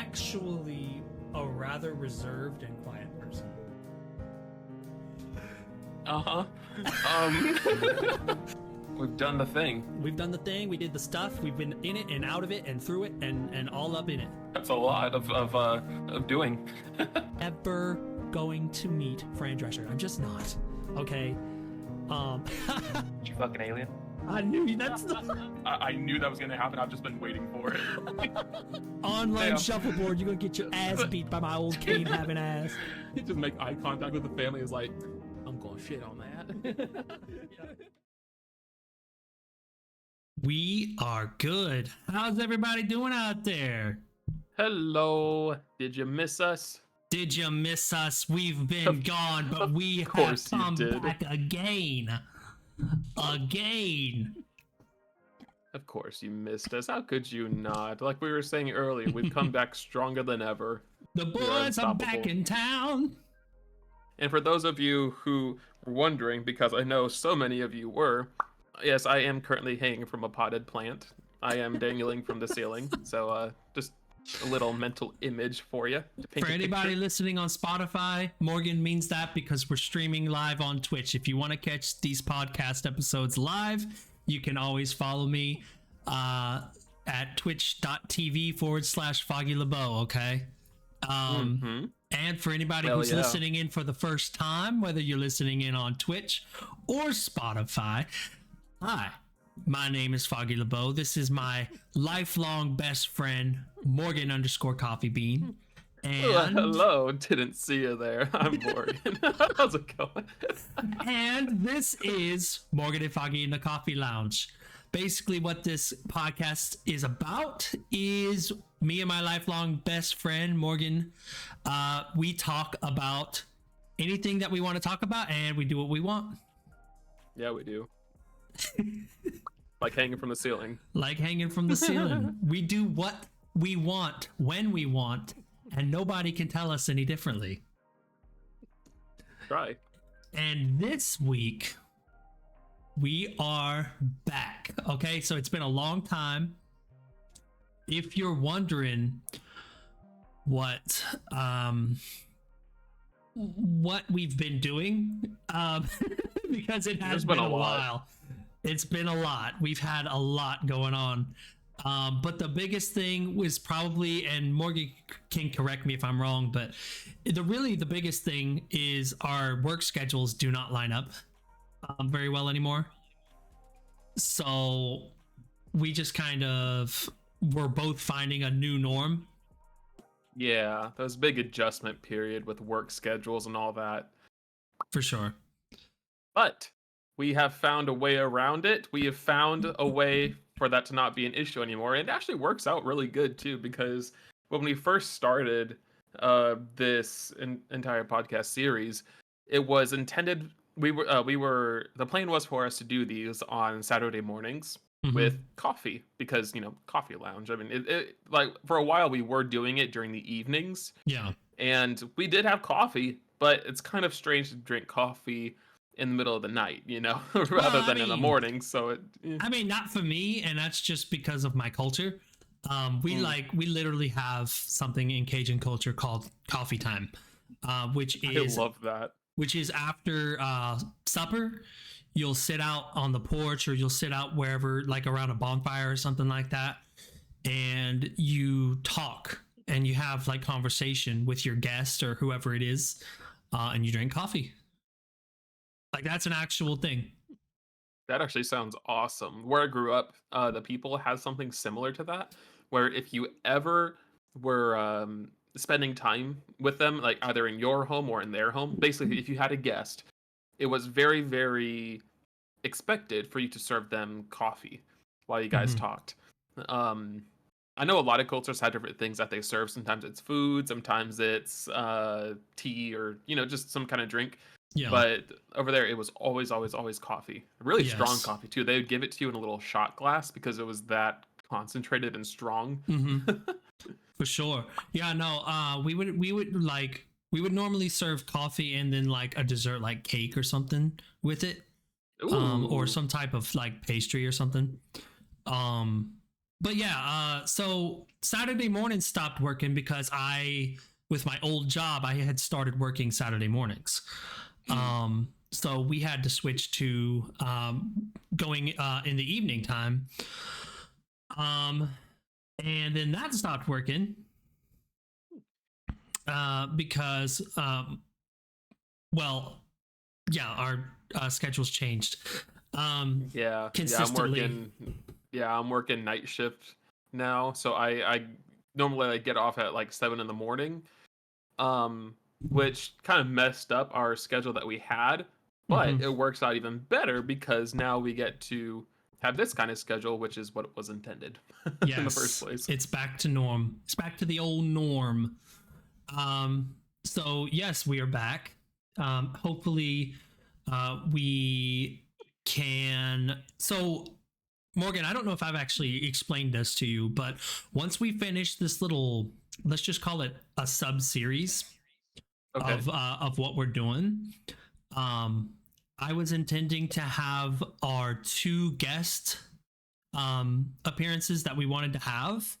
actually a rather reserved and quiet person. We've done the thing. We've done the thing. We did the stuff. We've been in it and out of it and through it and all up in it. That's a lot of doing. Ever going to meet Fran Drescher? I'm just not. Okay. You fucking alien. I knew that's the I knew that was gonna happen. I've just been waiting for it. online shuffleboard. You're gonna get your ass beat by my old cane having ass. You just make eye contact with the family. Is like, I'm going shit on that. We are good. How's everybody doing out there? Hello. Did you miss us? Did you miss us? We've been gone, but we have come back again. Again. Of course you missed us. How could you not? Like we were saying earlier, we've come back stronger than ever. The boys are back in town. And for those of you who were wondering, because I know so many of you were, yes, I am currently hanging from a potted plant. I am dangling from the ceiling. So just a little mental image for you. For anybody listening on Spotify, Morgan means that because we're streaming live on Twitch. If you want to catch these podcast episodes live, you can always follow me at twitch.tv/Foggy LeBeau, okay? And for anybody who's listening in for the first time, whether you're listening in on Twitch or Spotify, hi, my name is Foggy LeBeau. This is my lifelong best friend, Morgan_Coffee And hello, didn't see you there. I'm Morgan. How's it going? And this is Morgan and Foggy in the Coffee Lounge. Basically, what this podcast is about is me and my lifelong best friend, Morgan. We talk about anything that we want to talk about, and we do what we want. Yeah, we do. Like hanging from the ceiling. Like hanging from the ceiling. We do what we want, when we want, and nobody can tell us any differently. Try. And this week, we are back. Okay, so it's been a long time. If you're wondering what we've been doing, because it has been a while. It's been a lot. We've had a lot going on. But the biggest thing was probably, and Morgan can correct me if I'm wrong, but the biggest thing is our work schedules do not line up very well anymore. So we just kind of were both finding a new norm. Yeah, that was a big adjustment period with work schedules and all that. For sure. But we have found a way around it. We have found a way for that to not be an issue anymore. It actually works out really good too, because when we first started this entire podcast series, it was intended. The plan was for us to do these on Saturday mornings with coffee, because coffee lounge. I mean, it like for a while we were doing it during the evenings. Yeah, and we did have coffee, but it's kind of strange to drink coffee in the middle of the night, rather than in the morning. So I mean, not for me, and that's just because of my culture. We literally have something in Cajun culture called coffee time, which is I love that. Which is after supper, you'll sit out on the porch, or you'll sit out wherever, like around a bonfire or something like that, and you talk and you have like conversation with your guest or whoever it is, and you drink coffee. Like, that's an actual thing. That actually sounds awesome. Where I grew up, the people had something similar to that, where if you ever were spending time with them, like either in your home or in their home, basically if you had a guest, it was very, very expected for you to serve them coffee while you guys talked. I know a lot of cultures have different things that they serve. Sometimes it's food, sometimes it's tea, or just some kind of drink. Yeah. But over there, it was always coffee. Really strong coffee too. They would give it to you in a little shot glass because it was that concentrated and strong. For sure. Yeah. No. We would normally serve coffee and then like a dessert, like cake or something with it, or some type of like pastry or something. but yeah, so Saturday morning stopped working because with my old job, I had started working Saturday mornings. So we had to switch to going in the evening time. And then that stopped working because, well, yeah, our schedules changed. Consistently. I'm working night shift now, so I normally like get off at like 7 in the morning, which kind of messed up our schedule that we had, but it works out even better because now we get to have this kind of schedule, which is what it was intended in the first place. It's back to norm. It's back to the old norm. So yes, we are back. Hopefully we can. So Morgan, I don't know if I've actually explained this to you, but once we finish this little, let's just call it a sub series of what we're doing, I was intending to have our 2 guest appearances that we wanted to have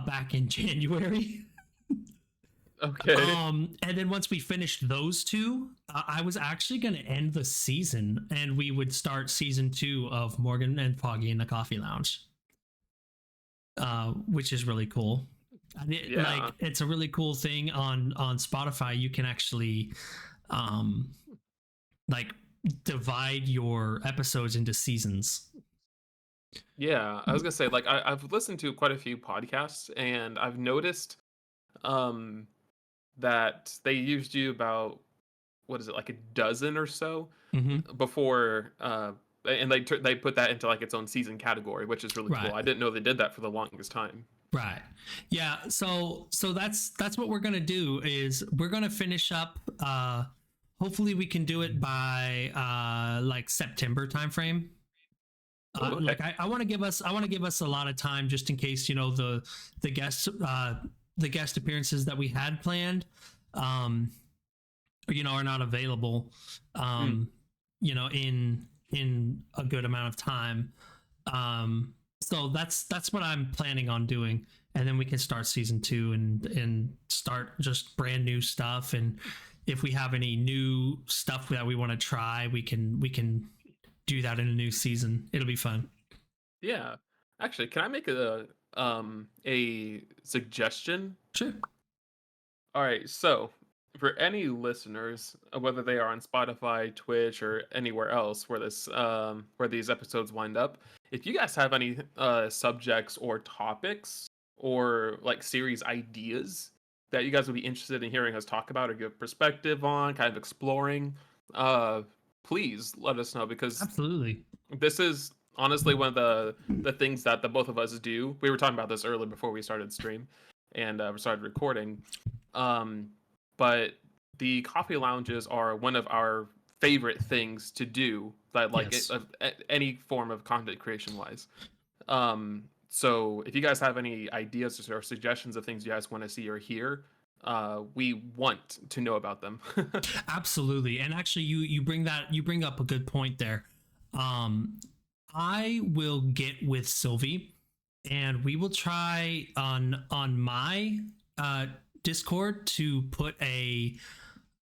back in January. Okay. And then once we finished those 2, I was actually going to end the season, and we would start season 2 of Morgan and Foggy in the Coffee Lounge, which is really cool. Like, it's a really cool thing on Spotify. You can actually like divide your episodes into seasons. Yeah, I was gonna say, like, I've listened to quite a few podcasts, and I've noticed that they used you about, what is it, like a dozen or so before, and they put that into like its own season category, which is really cool. I didn't know they did that for the longest time. Right. Yeah. So that's what we're gonna do. Is we're gonna finish up. Hopefully we can do it by like September timeframe. Like I want to give us a lot of time, just in case, you know, the guests the guest appearances that we had planned, you know, are not available, you know, in a good amount of time. So that's what I'm planning on doing, and then we can start season 2 and start just brand new stuff. And if we have any new stuff that we want to try, we can do that in a new season. It'll be fun. Yeah, actually, can I make a suggestion? Sure. All right, so for any listeners, whether they are on Spotify, Twitch, or anywhere else where these episodes wind up, if you guys have any subjects or topics or like series ideas that you guys would be interested in hearing us talk about or give perspective on, kind of exploring, please let us know, because absolutely, this is honestly one of the things that the both of us do. We were talking about this earlier before we started stream and we started recording. But the coffee lounges are one of our favorite things to do, that like any form of content creation wise. So if you guys have any ideas or suggestions of things you guys want to see or hear, we want to know about them. Absolutely. And actually you bring up a good point there. I will get with Sylvie, and we will try on my Discord to put a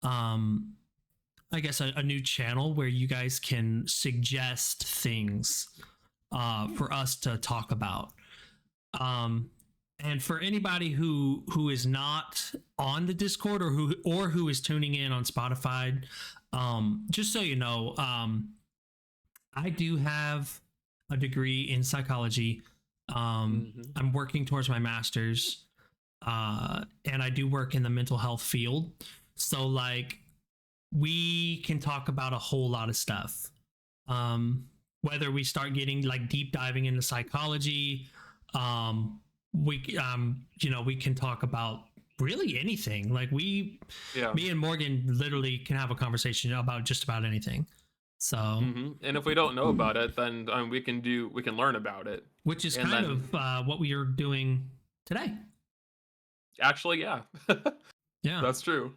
I guess a new channel where you guys can suggest things for us to talk about. And for anybody who is not on the Discord or who is tuning in on Spotify, just so you know, I do have a degree in psychology. I'm working towards my master's, and I do work in the mental health field. So like, we can talk about a whole lot of stuff. Whether we start getting like deep diving into psychology, we can talk about really anything. Like me and Morgan literally can have a conversation about just about anything. So and if we don't know about it, then we can learn about it, which is kind of what we are doing today. Actually, yeah. Yeah, that's true.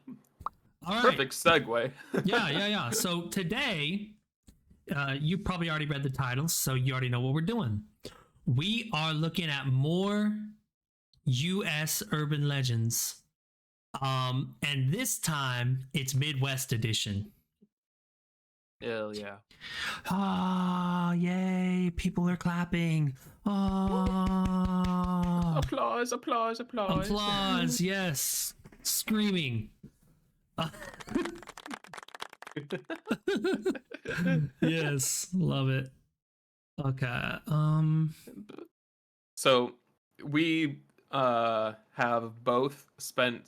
All right. Perfect segue. yeah. So today, you probably already read the title, so you already know what we're doing. we are looking at more U.S. urban legends. And this time it's Midwest edition. Hell yeah. Ah, yay. People are clapping. Ah. Applause, applause, applause. Applause, yes. Screaming. Yes, love it. Okay. So we have both spent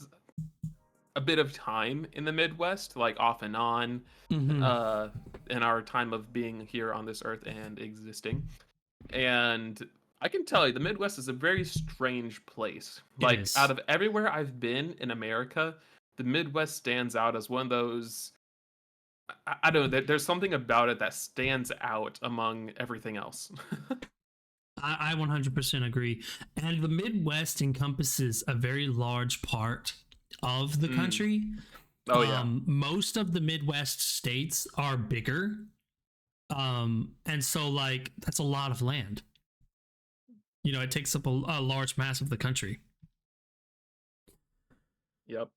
a bit of time in the Midwest, like off and on, in our time of being here on this earth and existing. And I can tell you, the Midwest is a very strange place. Like, out of everywhere I've been in America, the Midwest stands out as one of those. I don't know. There's something about it that stands out among everything else. I 100% agree. And the Midwest encompasses a very large part of the country. Oh, yeah. Most of the Midwest states are bigger. And so, like, that's a lot of land. You know, it takes up a large mass of the country. Yep.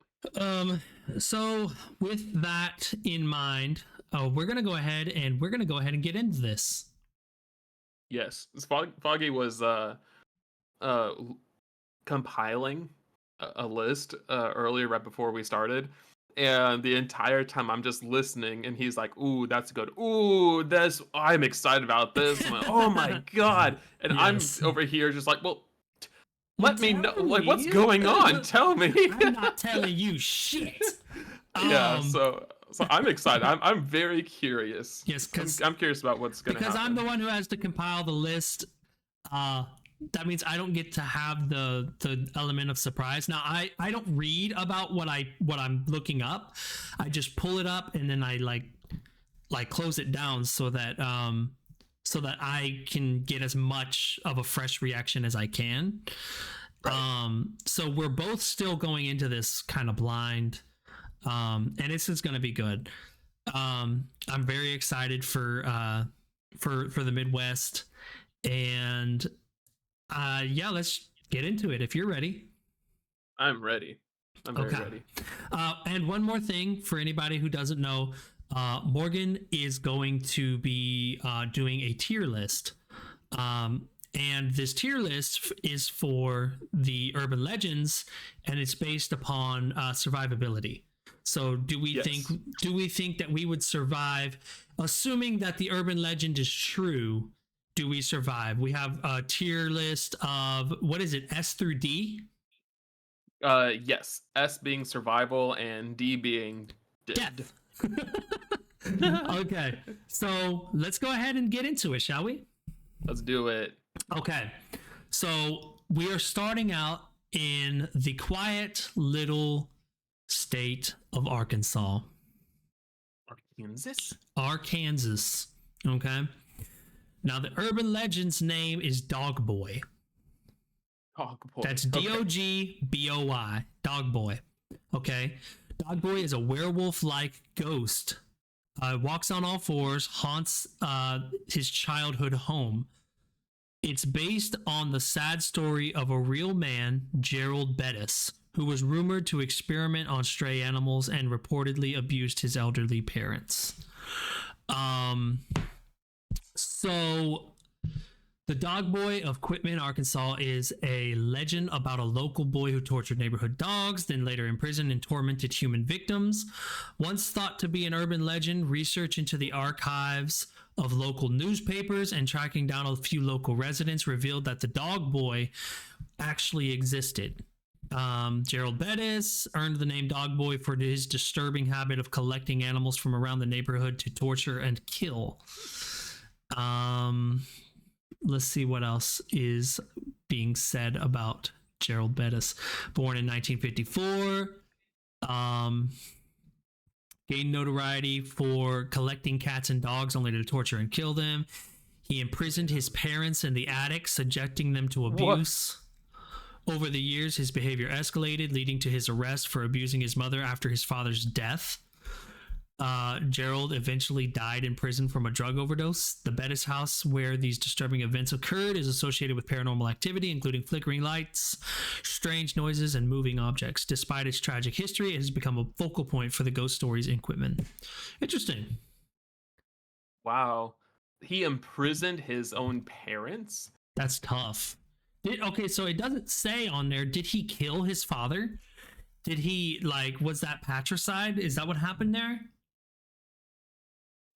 So with that in mind, we're gonna go ahead and get into this. Yes, Foggy was compiling a list earlier, right before we started, and the entire time I'm just listening, and he's like, "Ooh, that's good. Ooh, I'm excited about this." I'm like, "Oh my god!" And yes. I'm over here just like, "Well, let me know, like, what's going on? Tell me." I'm not telling you shit. Yeah, so I'm excited. I'm very curious. Yes, because I'm curious about what's going to happen. Because I'm the one who has to compile the list. That means I don't get to have the element of surprise. Now, I don't read about what I'm looking up. I just pull it up and then I like close it down so that I can get as much of a fresh reaction as I can. Right. So we're both still going into this kind of blind, and this is going to be good. I'm very excited for the Midwest, and yeah, let's get into it. If you're ready. I'm ready. I'm very ready. And one more thing for anybody who doesn't know, Morgan is going to be doing a tier list. And this tier list is for the urban legends, and it's based upon survivability. So do we think that we would survive, assuming that the urban legend is true? Do we survive? We have a tier list of, what is it, S through D? Yes, S being survival and D being death. Okay, so let's go ahead and get into it, shall we? Let's do it. Okay, so we are starting out in the quiet little state of Arkansas. Arkansas. Okay. Now, the urban legend's name is Dog Boy. Dog Boy. That's D-O-G-B-O-Y. Dog Boy. Okay. Dog Boy is a werewolf-like ghost. Walks on all fours, haunts his childhood home. It's based on the sad story of a real man, Gerald Bettis, who was rumored to experiment on stray animals and reportedly abused his elderly parents. So the Dog Boy of Quitman, Arkansas is a legend about a local boy who tortured neighborhood dogs, then later imprisoned and tormented human victims. Once thought to be an urban legend, research into the archives of local newspapers and tracking down a few local residents revealed that the Dog Boy actually existed. Gerald Bettis earned the name Dog Boy for his disturbing habit of collecting animals from around the neighborhood to torture and kill. Let's see what else is being said about Gerald Bettis. Born in 1954, gained notoriety for collecting cats and dogs only to torture and kill them. He imprisoned his parents in the attic, subjecting them to abuse. What? Over the years, his behavior escalated, leading to his arrest for abusing his mother after his father's death. Gerald eventually died in prison from a drug overdose. The Bettis house where these disturbing events occurred is associated with paranormal activity, including flickering lights, strange noises, and moving objects. Despite its tragic history, it has become a focal point for the ghost stories in Quitman. Interesting. Wow. He imprisoned his own parents? That's tough. Okay, so it doesn't say on there, did he kill his father? Did he, like, was that patricide? Is that what happened there?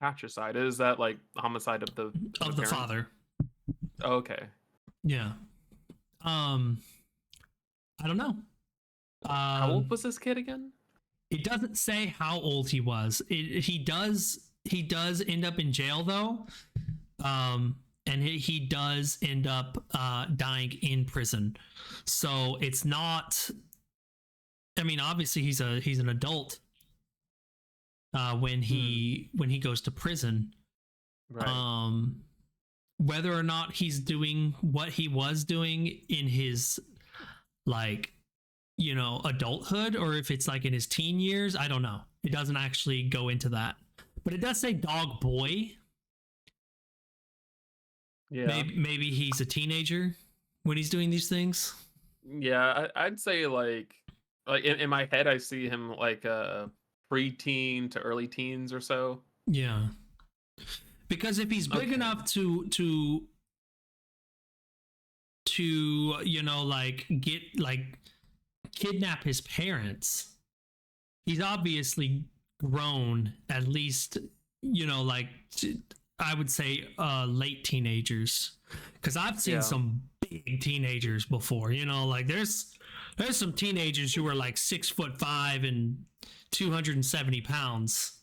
Patricide? Is that like homicide of the father? Oh, okay. Yeah. I don't know. How old was this kid again? It doesn't say how old he was. He does end up in jail though. And he does end up dying in prison. So it's not, I mean, obviously he's an adult when he goes to prison. Right. Whether or not he's doing what he was doing in his, like, you know, adulthood, or if it's like in his teen years, I don't know. It doesn't actually go into that, but it does say dog boy. Yeah. Maybe he's a teenager when he's doing these things. Yeah, I'd say like in my head I see him like pre-teen to early teens or so. Yeah. Because if he's big enough to you know, like get like kidnap his parents, he's obviously grown, at least, you know, like I would say late teenagers, because I've seen some big teenagers before, you know, like there's some teenagers who are like 6'5" and 270 pounds.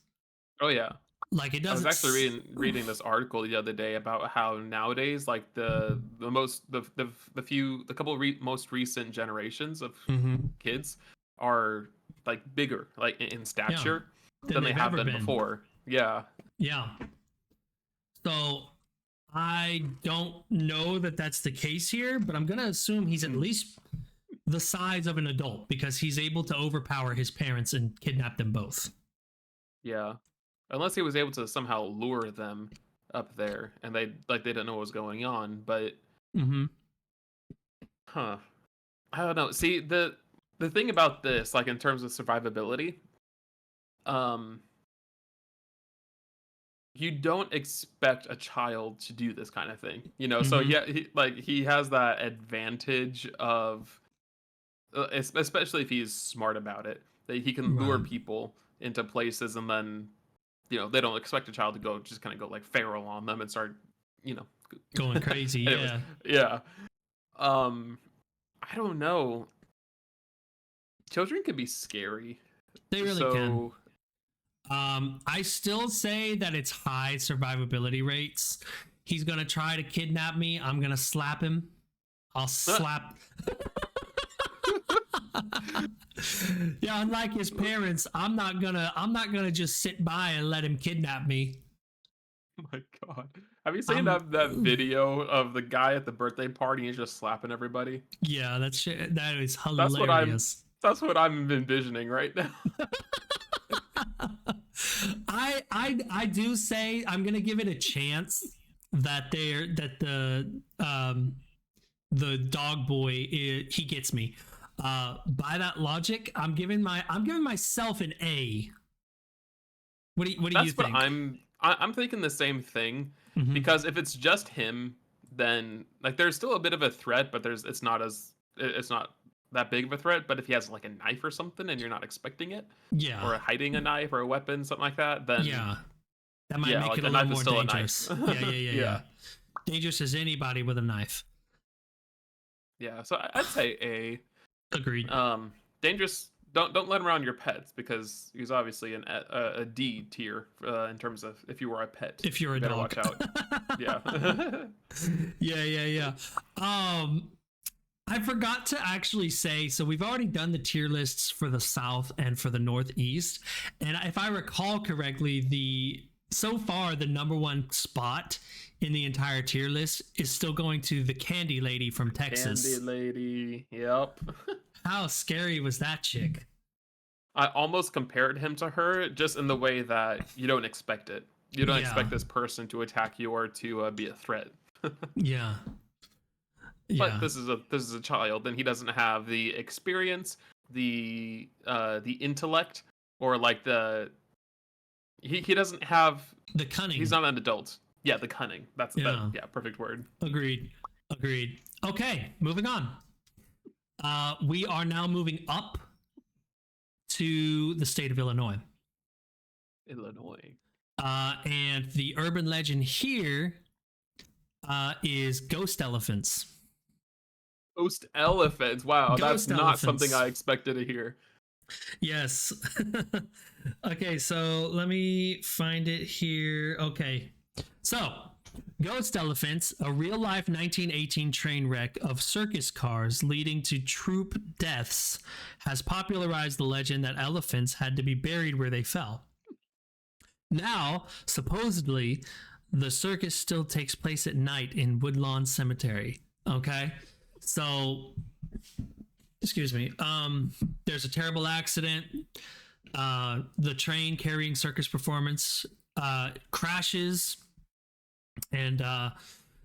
Oh yeah. Like it doesn't. I was actually reading this article the other day about how nowadays, like the couple most recent generations of kids are like bigger, like in stature, than they have been before. Yeah. Yeah. So I don't know that that's the case here, but I'm gonna assume he's at least the size of an adult because he's able to overpower his parents and kidnap them both. Yeah. Unless he was able to somehow lure them up there and they didn't know what was going on, but I don't know. See, the thing about this, like in terms of survivability, you don't expect a child to do this kind of thing, you know. So yeah, he has that advantage of especially if he's smart about it, that he can lure people into places and then, you know, they don't expect a child to go just kind of go like feral on them and start, you know, going crazy. Anyways, yeah. I don't know. Children can be scary. They really can. I still say that it's high survivability rates. He's gonna try to kidnap me. I'm gonna slap him. I'll slap. Yeah, unlike his parents, I'm not gonna just sit by and let him kidnap me. Oh my god. Have you seen that video of the guy at the birthday party and he's just slapping everybody? Yeah, that is hilarious. That's what I'm envisioning right now. I do say I'm gonna give it a chance that the dog boy he gets me. By that logic, I'm giving myself an A. What do you think? That's what I'm thinking the same thing, because if it's just him, then like there's still a bit of a threat, but it's not that big of a threat. But if he has like a knife or something and you're not expecting it, or hiding a knife or a weapon, something like that, then that might make it a little more dangerous. Yeah. Dangerous as anybody with a knife. Yeah, so I'd say A. Agreed. Dangerous. Don't let him around your pets, because he's obviously a D tier in terms of if you were a pet. If you're a dog, watch out. Yeah. Yeah. I forgot to actually say, so we've already done the tier lists for the South and for the Northeast, and if I recall correctly, so far the number one spot in the entire tier list is still going to the Candy Lady from Texas. Candy Lady, yep. How scary was that chick? I almost compared him to her, just in the way that you don't expect it. You don't expect this person to attack you or to be a threat. Yeah. But this is a child, and he doesn't have the experience, the intellect, or like he doesn't have the cunning. He's not an adult. Yeah, the cunning. That's perfect word. Agreed. Okay, moving on. We are now moving up to the state of Illinois. And the urban legend here is ghost elephants. Ghost elephants. Wow, Ghost that's not elephants. something I expected to hear. Yes. Okay, so let me find it here. Okay. So, ghost elephants, a real-life 1918 train wreck of circus cars leading to troop deaths, has popularized the legend that elephants had to be buried where they fell. Now, supposedly, the circus still takes place at night in Woodlawn Cemetery. Okay? So, excuse me. There's a terrible accident. The train carrying circus performance crashes, and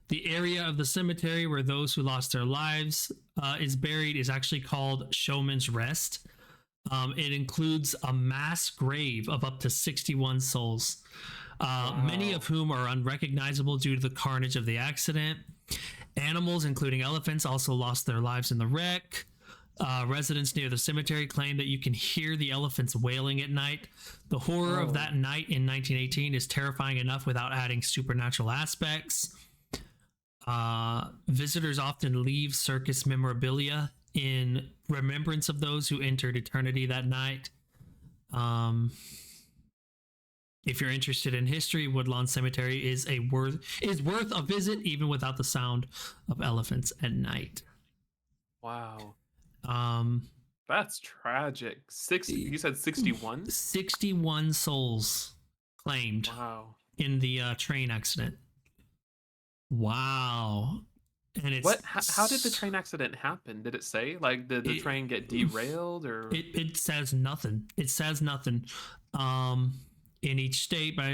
the area of the cemetery where those who lost their lives is buried is actually called Showman's Rest. It includes a mass grave of up to 61 souls, many of whom are unrecognizable due to the carnage of the accident. Animals, including elephants, also lost their lives in the wreck. Residents near the cemetery claim that you can hear the elephants wailing at night. The horror of that night in 1918 is terrifying enough without adding supernatural aspects. Visitors often leave circus memorabilia in remembrance of those who entered eternity that night. If you're interested in history, Woodlawn Cemetery is worth a visit even without the sound of elephants at night. Wow. That's tragic. You said 61? 61 souls claimed. Wow. In the train accident. Wow. And it's how did the train accident happen? Did it say? Like, did the train get derailed, or it says nothing. It says nothing. In each state, by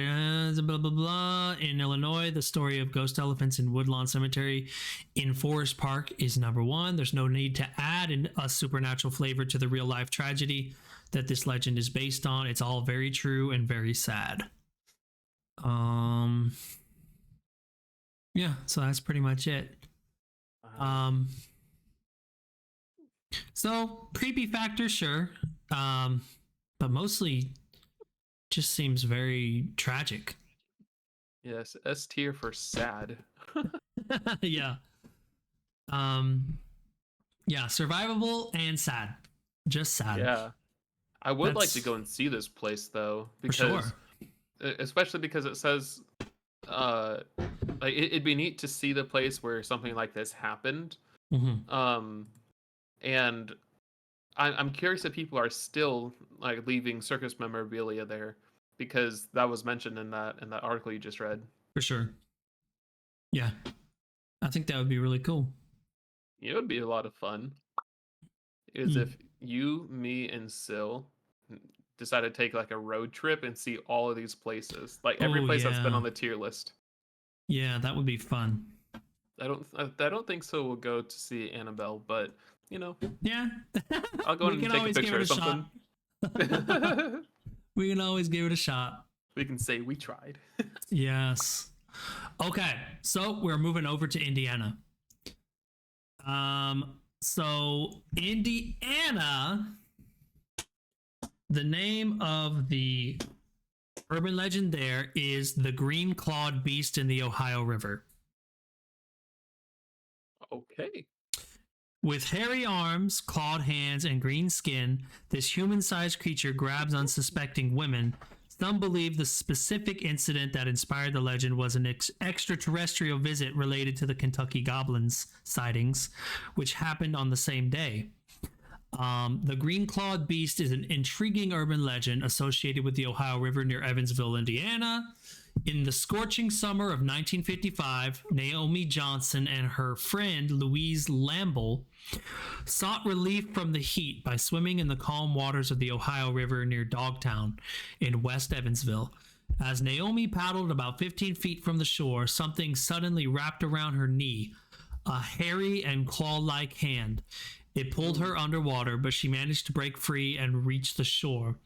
blah blah blah. In Illinois, the story of ghost elephants in Woodlawn Cemetery in Forest Park is number one. There's no need to add a supernatural flavor to the real life tragedy that this legend is based on. It's all very true and very sad. Yeah, so that's pretty much it. So creepy factor, sure, but mostly just seems very tragic. Yes, S tier for sad. Yeah. Yeah, survivable and sad. Just sad. Yeah. I would like to go and see this place though, because especially because it says like it'd be neat to see the place where something like this happened. Mm-hmm. And I'm curious if people are still like leaving circus memorabilia there, because that was mentioned in that article you just read. For sure. Yeah. I think that would be really cool. It would be a lot of fun. If you, me, and Sil decided to take like a road trip and see all of these places, like every place that's been on the tier list. Yeah, that would be fun. I don't think so. We'll go to see Annabelle, but you know. Yeah. I'll go and take a picture or something. We can always give it a shot. We can say we tried. Yes. Okay, so we're moving over to Indiana. So Indiana, the name of the urban legend there is the green clawed beast in the Ohio River. Okay. With hairy arms, clawed hands, and green skin, this human-sized creature grabs unsuspecting women. Some believe the specific incident that inspired the legend was an extraterrestrial visit related to the Kentucky Goblins sightings, which happened on the same day. The green-clawed beast is an intriguing urban legend associated with the Ohio River near Evansville, Indiana. In the scorching summer of 1955, Naomi Johnson and her friend Louise Lamble sought relief from the heat by swimming in the calm waters of the Ohio River near Dogtown in West Evansville. As Naomi paddled about 15 feet from the shore, something suddenly wrapped around her knee, a hairy and claw-like hand. It pulled her underwater, but she managed to break free and reach the shore.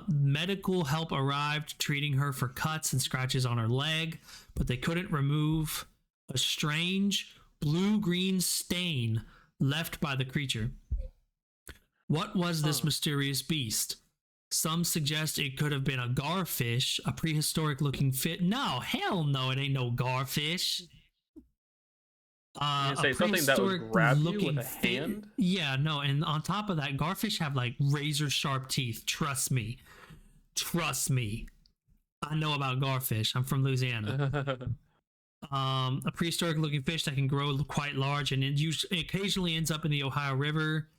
Medical help arrived, treating her for cuts and scratches on her leg, but they couldn't remove a strange blue-green stain left by the creature. What was this mysterious beast? Some suggest it could have been a garfish, a prehistoric-looking fish. No, hell no, it ain't no garfish. Say something that would grab you with a hand? Yeah, no, and on top of that, garfish have like razor sharp teeth. Trust me. I know about garfish. I'm from Louisiana. A prehistoric looking fish that can grow quite large and it occasionally ends up in the Ohio River.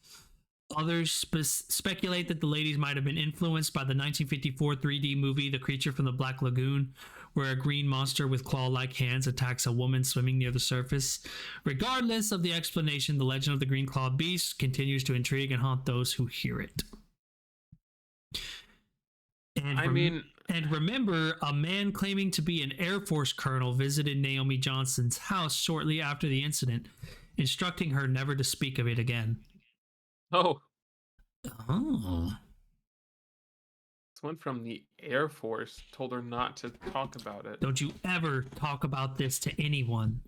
Others speculate that the ladies might have been influenced by the 1954 3D movie The Creature from the Black Lagoon, where a green monster with claw-like hands attacks a woman swimming near the surface. Regardless of the explanation, the legend of the green-clawed beast continues to intrigue and haunt those who hear it. And remember, a man claiming to be an Air Force colonel visited Naomi Johnson's house shortly after the incident, instructing her never to speak of it again. Oh. Oh. Someone from the Air Force told her not to talk about it. Don't you ever talk about this to anyone.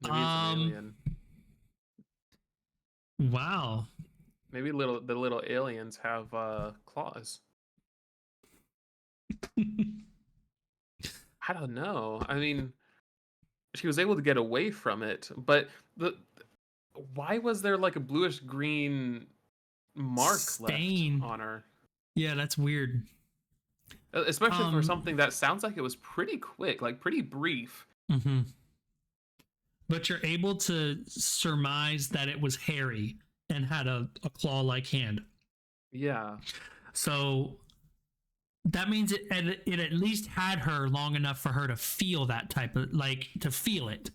Maybe it's an alien. Wow. Maybe the little aliens have claws. I don't know. I mean, she was able to get away from it, but why was there like a bluish green mark stain left on her? Yeah, that's weird. Especially for something that sounds like it was pretty quick, like pretty brief. Mm-hmm. But you're able to surmise that it was hairy and had a claw-like hand. Yeah. So that means it at least had her long enough for her to feel that type of, like, to feel it.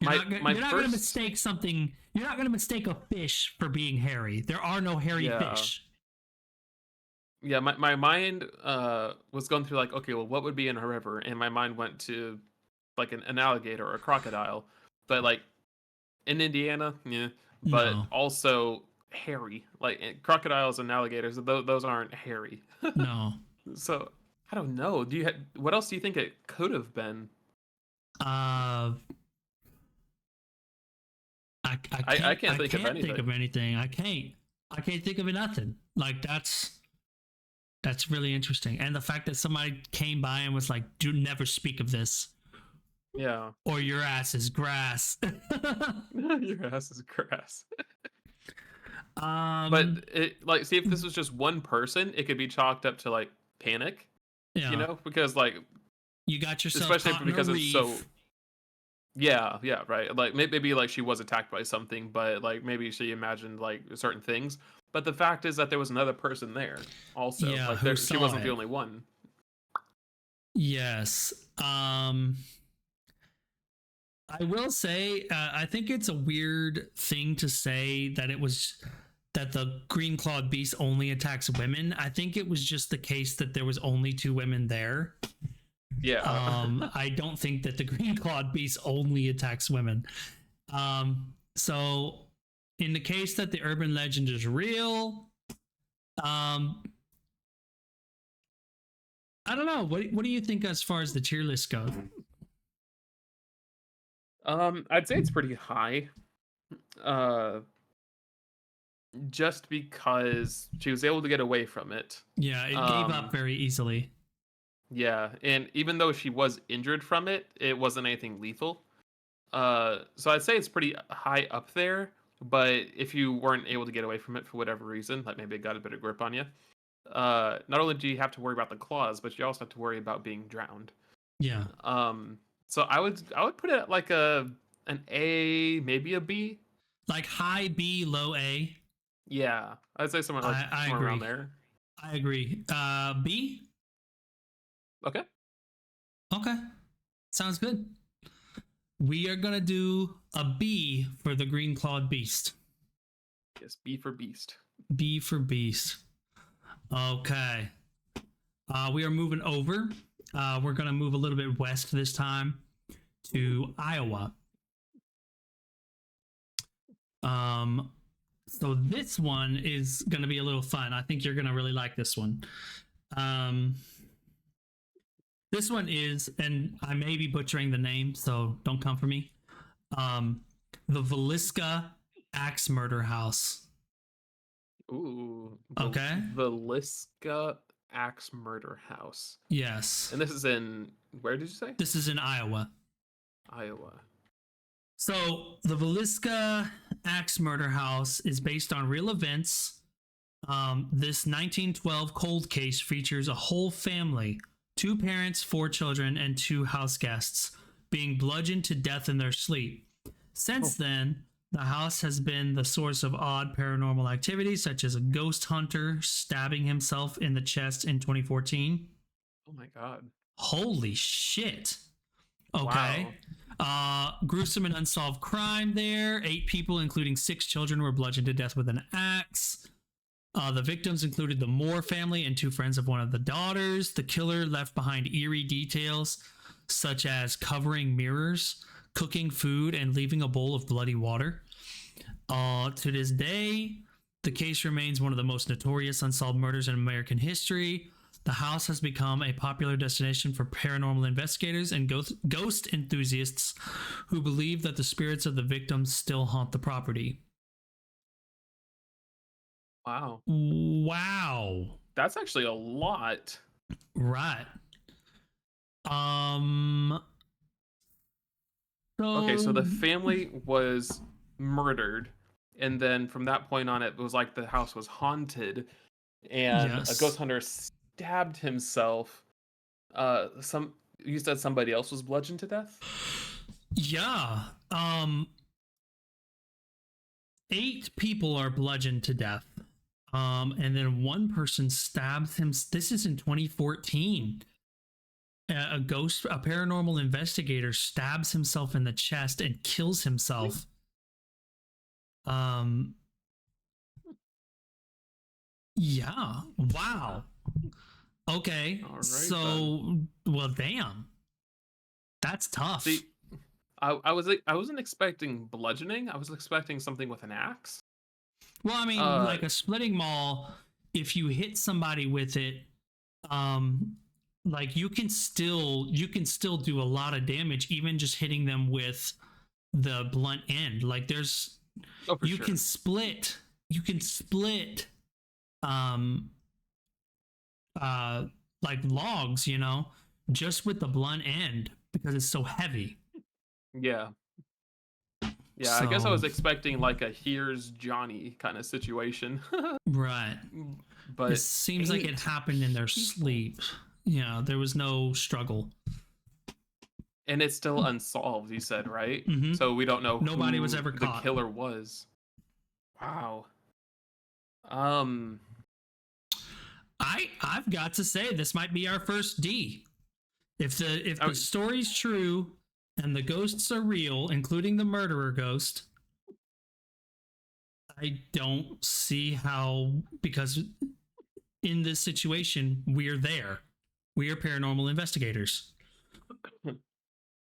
You're not going to mistake something. You're not going to mistake a fish for being hairy. There are no hairy fish. Yeah, my mind was going through like, okay, well, what would be in a river? And my mind went to like an alligator or a crocodile. But like in Indiana, yeah. But also hairy. Like crocodiles and alligators, those aren't hairy. No. So I don't know. What else do you think it could have been? I can't think of anything. I can't think of nothing. Like that's really interesting. And the fact that somebody came by and was like, "Do never speak of this." Yeah. Or your ass is grass. Your ass is grass. But it, like, see, if this was just one person, it could be chalked up to like panic. Yeah. You know, because like you got yourself, especially because it's so. Yeah, right. Like maybe like she was attacked by something, but like maybe she imagined like certain things. But the fact is that there was another person there also. Yeah, like she wasn't the only one. Yes. I will say, I think it's a weird thing to say that that the green clawed beast only attacks women. I think it was just the case that there was only 2 women there. Yeah. I don't think that the green clawed beast only attacks women. So in the case that the urban legend is real, I don't know. What do you think as far as the tier list goes? I'd say it's pretty high. Just because she was able to get away from it. Yeah, it gave up very easily. Yeah, and even though she was injured from it, it wasn't anything lethal. So I'd say it's pretty high up there, but if you weren't able to get away from it for whatever reason, like maybe it got a bit of grip on you, not only do you have to worry about the claws, but you also have to worry about being drowned. Yeah. So I would put it at like an A, maybe a B. Like high B, low A? Yeah, I'd say somewhere around there. I agree. B. Okay. Okay, sounds good. We are gonna do a B for the green clawed beast. Yes, B for beast. B for beast. Okay. We are moving over. We're gonna move a little bit west this time to Iowa. So this one is gonna be a little fun. I think you're gonna really like this one. This one is, and I may be butchering the name, so don't come for me. The Villisca Axe Murder House. Ooh. Okay. The Liska Axe Murder House. Yes. And this is in, where did you say? This is in Iowa. Iowa. So the Villisca Axe Murder House is based on real events. This 1912 cold case features a whole family, 2 parents, 4 children, and 2 house guests, being bludgeoned to death in their sleep. Since then, the house has been the source of odd paranormal activity, such as a ghost hunter stabbing himself in the chest in 2014. Oh my god. Holy shit. Okay. Wow. Gruesome and unsolved crime there. 8 people, including 6 children, were bludgeoned to death with an axe. The victims included the Moore family and 2 friends of one of the daughters. The killer left behind eerie details, such as covering mirrors, cooking food, and leaving a bowl of bloody water. To this day, the case remains one of the most notorious unsolved murders in American history. The house has become a popular destination for paranormal investigators and ghost enthusiasts who believe that the spirits of the victims still haunt the property. Wow. Wow. That's actually a lot. Right. Okay, so the family was murdered, and then from that point on, it was like the house was haunted, and a ghost hunter stabbed himself. You said somebody else was bludgeoned to death? Yeah. 8 people are bludgeoned to death. And then 1 person stabs him. This is in 2014. A paranormal investigator stabs himself in the chest and kills himself. Yeah. Wow. Okay. All right, so, well, damn. That's tough. See, I wasn't expecting bludgeoning. I was expecting something with an axe. Well, I mean, like a splitting maul, if you hit somebody with it, like you can still do a lot of damage, even just hitting them with the blunt end. Like there's, you can split, like logs, you know, just with the blunt end because it's so heavy. Yeah. Yeah, I guess I was expecting like a here's Johnny kind of situation. Right. But it seems like it happened in their sleep. Yeah, there was no struggle. And it's still unsolved, you said, right? Mm-hmm. So we don't know Nobody who was ever caught. The killer was. Wow. I've got to say this might be our first D. If the story's true and the ghosts are real, including the murderer ghost, I don't see how, because in this situation, we're there. We are paranormal investigators.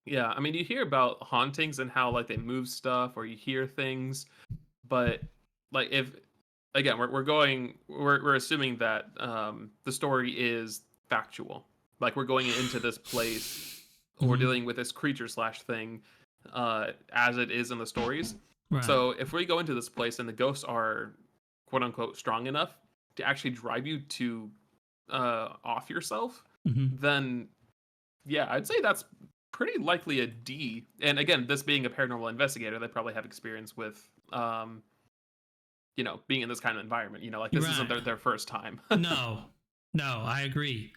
Yeah, I mean, you hear about hauntings and how like they move stuff or you hear things, but like if again we're assuming that the story is factual. Like we're going into this place, we're dealing with this creature / thing as it is in the stories. Right. So if we go into this place and the ghosts are quote unquote strong enough to actually drive you to off yourself, then yeah, I'd say that's pretty likely a D. And again, this being a paranormal investigator, they probably have experience with you know, being in this kind of environment. You know, like this isn't their first time. No, I agree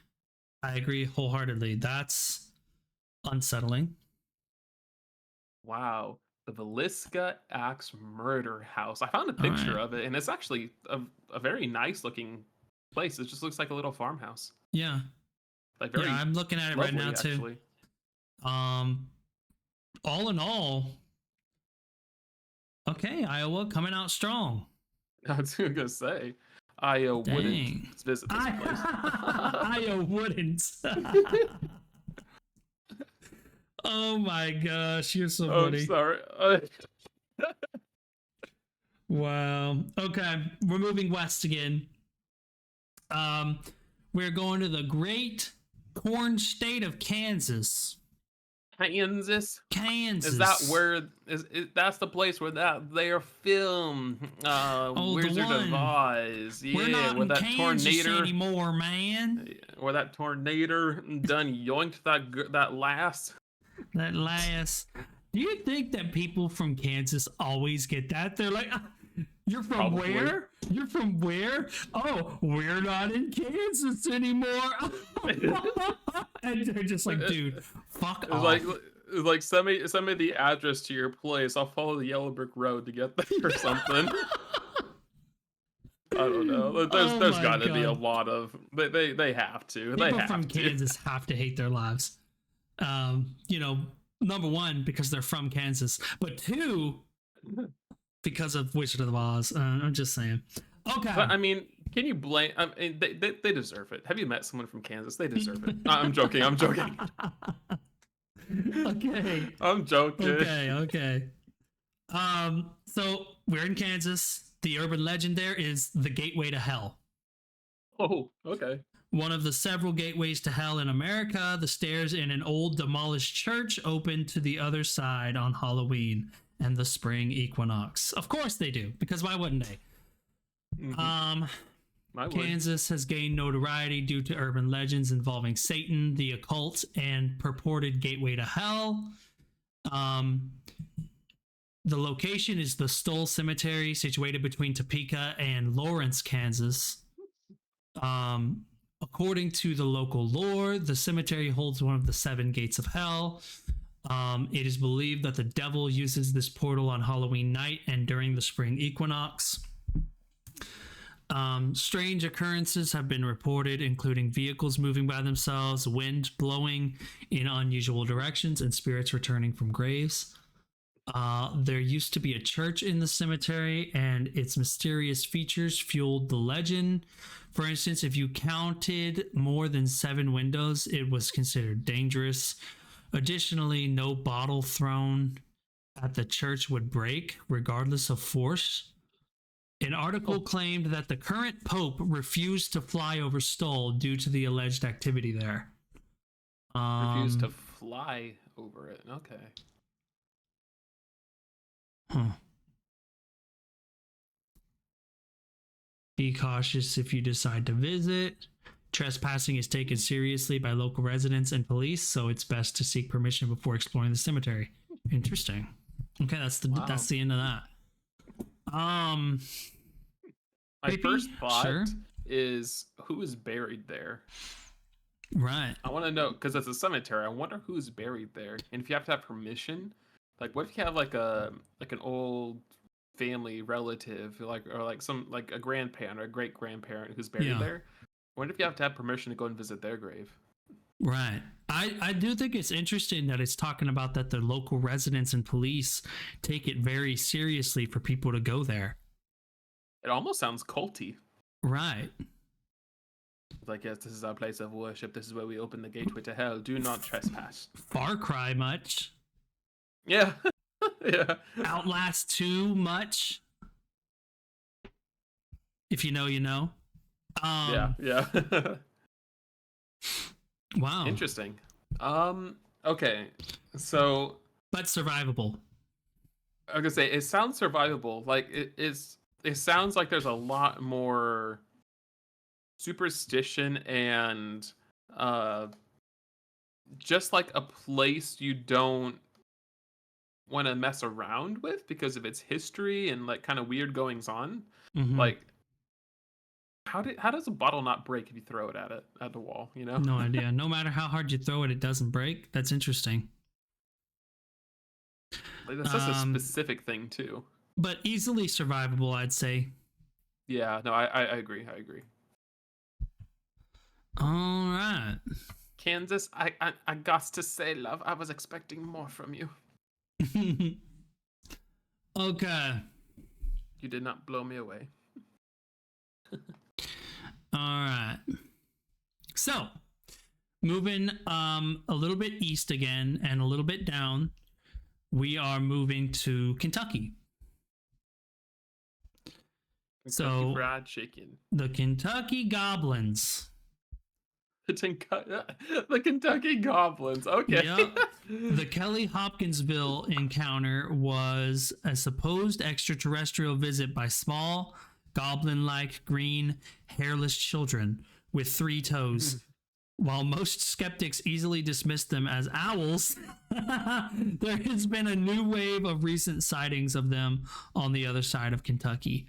wholeheartedly. That's unsettling. Wow. The Villisca Axe Murder House. I found a picture of it, and it's actually a very nice looking place. It just looks like a little farmhouse. Yeah. Like very Yeah, I'm looking at it lovely, right now too. actually. All in all, okay, Iowa coming out strong. I was gonna say, I wouldn't visit this place. I wouldn't. Oh my gosh, you're so funny. I'm sorry. Wow. Okay, we're moving west again. We're going to the great corn state of Kansas. Kansas. Kansas. Is that where that's the place where they filmed Wizard of Oz? Yeah, we're not where in that Kansas tornado anymore, man. Where that tornado done yoinked that lass. That lass. Do you think that people from Kansas always get that? They're like, you're from Probably. where? You're from where? Oh, we're not in Kansas anymore. And they're just like, dude, fuck off. Like send me the address to your place. I'll follow the yellow brick road to get there or something. I don't know. There's got to be a lot of they have to. People from Kansas have to hate their lives. Number one, because they're from Kansas, but two, because of Wizard of Oz. I'm just saying. Okay. But I mean, can you blame? I mean, they deserve it. Have you met someone from Kansas? They deserve it. I'm joking. Okay. I'm joking. Okay. So we're in Kansas. The urban legend there is the gateway to hell. Oh, okay. One of the several gateways to hell in America, the stairs in an old demolished church open to the other side on Halloween and the spring equinox. Of course they do, because why wouldn't they? Mm-hmm. Kansas has gained notoriety due to urban legends involving Satan, the occult, and purported gateway to hell. The location is the Stoll Cemetery, situated between Topeka and Lawrence, Kansas. According to the local lore, the cemetery holds one of the 7 gates of hell. It is believed that the devil uses this portal on Halloween night and during the spring equinox. Strange occurrences have been reported, including vehicles moving by themselves, wind blowing in unusual directions, and spirits returning from graves. There used to be a church in the cemetery, and its mysterious features fueled the legend. For instance, if you counted more than 7 windows, it was considered dangerous. Additionally, no bottle thrown at the church would break, regardless of force. An article claimed that the current pope refused to fly over Stoll due to the alleged activity there. Refused to fly over it. Okay. Huh. Be cautious if you decide to visit. Trespassing is taken seriously by local residents and police, so it's best to seek permission before exploring the cemetery. Interesting. Okay, that's the end of that. My first thought is who is buried there. Right. I want to know, because it's a cemetery. I wonder who's buried there, and if you have to have permission. Like, what if you have like an old family relative, or some a grandparent or a great grandparent who's buried there? I wonder if you have to have permission to go and visit their grave. Right. I do think it's interesting that it's talking about that the local residents and police take it very seriously for people to go there. It almost sounds culty. Right. Like, yes, this is our place of worship. This is where we open the gateway to hell. Do not trespass. Far Cry much. Yeah. Yeah. Outlast 2 much. If you know, you know. Yeah. Wow. Interesting. Okay. So. But survivable. I was gonna say, it sounds survivable. Like, it sounds like there's a lot more superstition and just like a place you don't want to mess around with because of its history and like kind of weird goings on. Mm-hmm. Like, how does a bottle not break if you throw it at the wall? You know, no idea. No matter how hard you throw it, it doesn't break. That's interesting. Like, that's such a specific thing too. But easily survivable, I'd say. Yeah, no, I agree. All right. Kansas, I got to say, love, I was expecting more from you. Okay. You did not blow me away. All right. So, moving a little bit east again and a little bit down, we are moving to Kentucky. Kentucky Fried Chicken. The Kentucky Goblins. The Kentucky Goblins. Okay. Yep. The Kelly Hopkinsville encounter was a supposed extraterrestrial visit by small, goblin-like, green, hairless children with 3 toes. While most skeptics easily dismissed them as owls, there has been a new wave of recent sightings of them on the other side of Kentucky.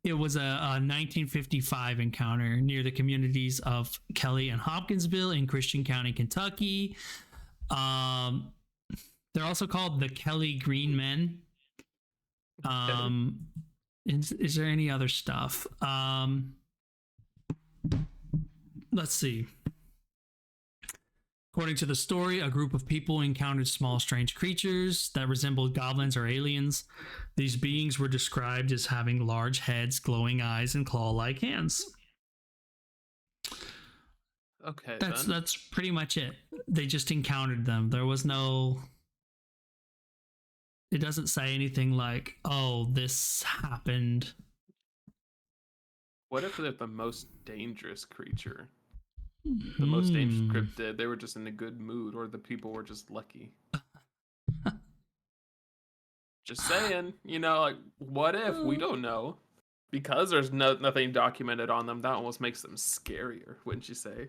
It was a 1955 encounter near the communities of Kelly and Hopkinsville in Christian County, Kentucky. They're also called the Kelly Green Men. Is there any other stuff? Let's see. According to the story, a group of people encountered small, strange creatures that resembled goblins or aliens. These beings were described as having large heads, glowing eyes, and claw-like hands. Okay, that's pretty much it. They just encountered them. There was no... It doesn't say anything like, oh, this happened. What if they're the most dangerous creature? The most dangerous cryptid, they were just in a good mood, or the people were just lucky. Just saying, like, what if? We don't know. Because there's nothing documented on them, that almost makes them scarier, wouldn't you say?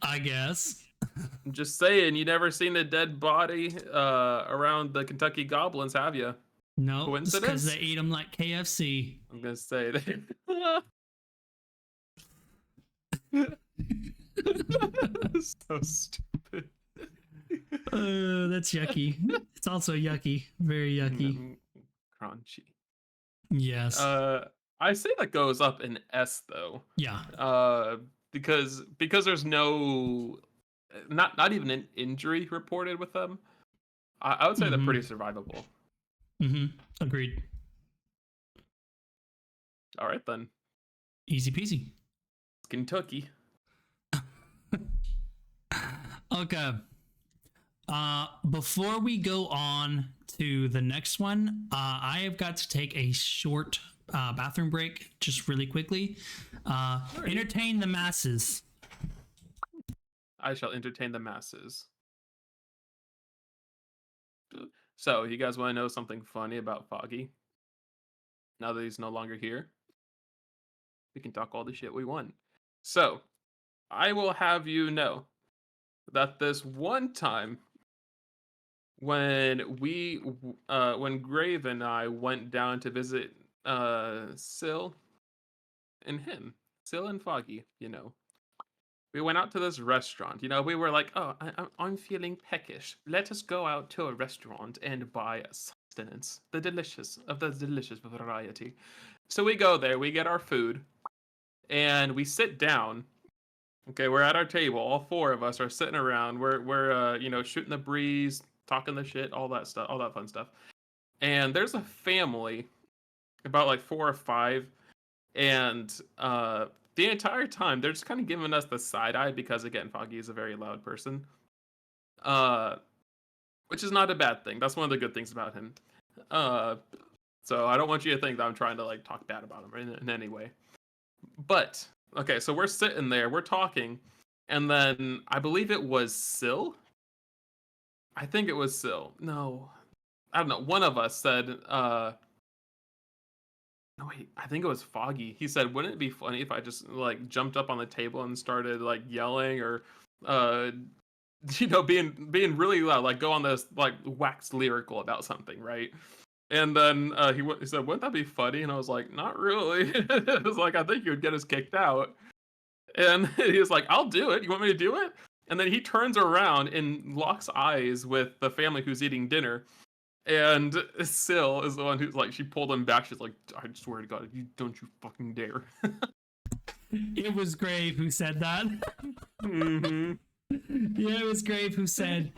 I guess. I'm just saying, you never seen a dead body around the Kentucky Goblins, have you? No, coincidence? Because they eat them like KFC. I'm gonna say they. So stupid. That's yucky. It's also yucky. Very yucky. Crunchy. Yes. I say that goes up in S though. Yeah. Because there's no, not even an injury reported with them. I would say they're pretty survivable. Agreed. All right then. Easy peasy. Kentucky. Okay. Before we go on to the next one, I have got to take a short bathroom break, just really quickly. Entertain the masses. I shall entertain the masses. So, you guys want to know something funny about Foggy? Now that he's no longer here, we can talk all the shit we want. So, I will have you know that this one time when when Grave and I went down to visit Syl and Foggy, we went out to this restaurant. We were like, oh, I'm feeling peckish. Let us go out to a restaurant and buy sustenance, the delicious variety. So we go there, we get our food, and we sit down. Okay, we're at our table. All 4 of us are sitting around. We're shooting the breeze, talking the shit, all that stuff, all that fun stuff. And there's a family, about like 4 or 5, and the entire time they're just kind of giving us the side eye because, again, Foggy is a very loud person, which is not a bad thing. That's one of the good things about him. So I don't want you to think that I'm trying to like talk bad about him in any way. But okay, so we're sitting there, we're talking, and then I believe it was Syl. I think it was Syl. No, I don't know. One of us said, no, wait, I think it was Foggy. He said, wouldn't it be funny if I just like jumped up on the table and started like yelling or being really loud, like go on this like wax lyrical about something, right? And then he said, wouldn't that be funny? And I was like, not really. It was like, I think you would get us kicked out. And he was like, I'll do it. You want me to do it? And then he turns around and locks eyes with the family who's eating dinner. And Syl is the one who's like, she pulled him back. She's like, I swear to God, don't you fucking dare. It was Grave who said that. Mm-hmm. Yeah, it was Grave who said,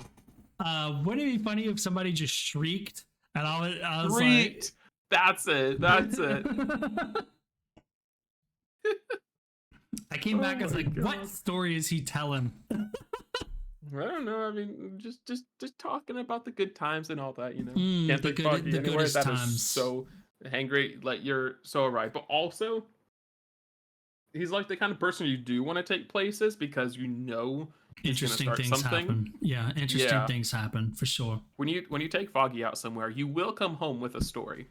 wouldn't it be funny if somebody just shrieked? And I was Shrieked. That's it. I came back, I was my like, God. what story is he telling? I don't know. I mean, just talking about the good times and all that, you know. the Can't take good- Foggy the anywhere. goodest That times. is so angry. Like, you're so right. But also, he's like the kind of person you do want to take places because you know he's gonna Interesting start things something. happen. Yeah, interesting things happen for sure. When you take Foggy out somewhere, you will come home with a story.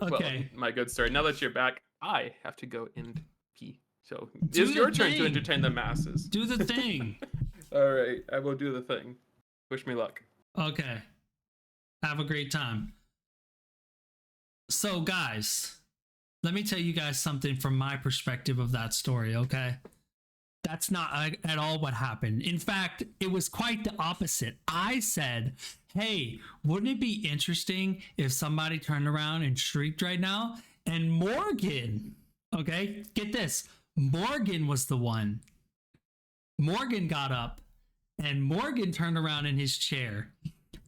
Okay. Well, my good sir, now that you're back, I have to go and pee. So Do it's your the turn to thing. entertain the masses. Do the thing. All right, I will do the thing. Wish me luck. Okay. Have a great time. So, guys, let me tell you guys something from my perspective of that story, okay? That's not at all what happened. In fact, it was quite the opposite. I said, hey, wouldn't it be interesting if somebody turned around and shrieked right now? And Morgan, okay, get this. Morgan was the one. Morgan got up and Morgan turned around in his chair.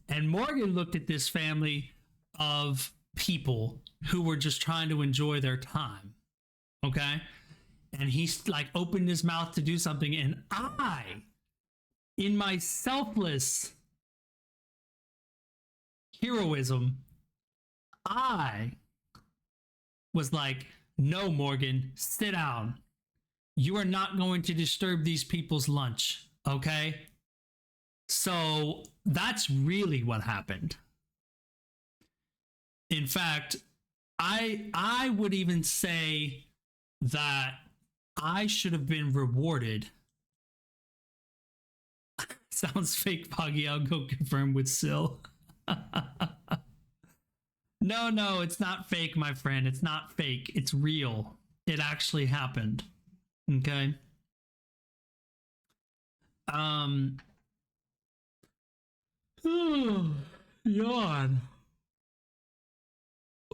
And Morgan looked at this family of people who were just trying to enjoy their time. Okay? And he like opened his mouth to do something, and I, in my selfless heroism, I was like, no, Morgan, sit down. You are not going to disturb these people's lunch, okay? So that's really what happened. In fact, I would even say that I should have been rewarded. Sounds fake, Foggy. I'll go confirm with Syl. No, it's not fake, my friend. It's not fake. It's real. It actually happened. Okay. Yawn.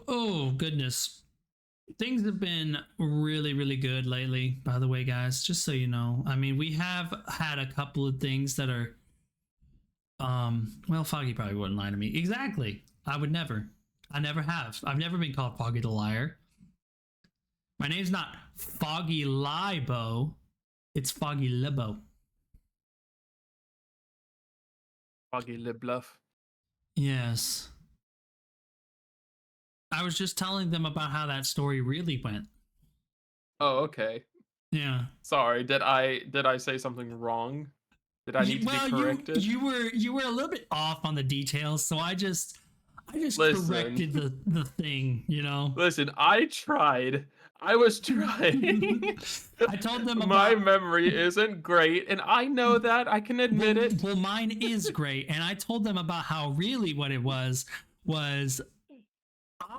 Oh, goodness. Things have been really, really good lately, by the way, guys, just so you know. I mean, we have had a couple of things that are, well, Foggy probably wouldn't lie to me. Exactly. I would never. I never have. I've never been called Foggy the Liar. My name's not Foggy LeBeau. It's Foggy LeBeau. Foggy Le Bluff. Yes. I was just telling them about how that story really went. Oh, okay. Yeah. Sorry, did I say something wrong? Did I need to be corrected? You were a little bit off on the details, so I just Listen. corrected the thing, you know. Listen, I tried. I was trying. I told them about my memory isn't great, and I know that. I can admit it. Well, mine is great, and I told them about how really what it was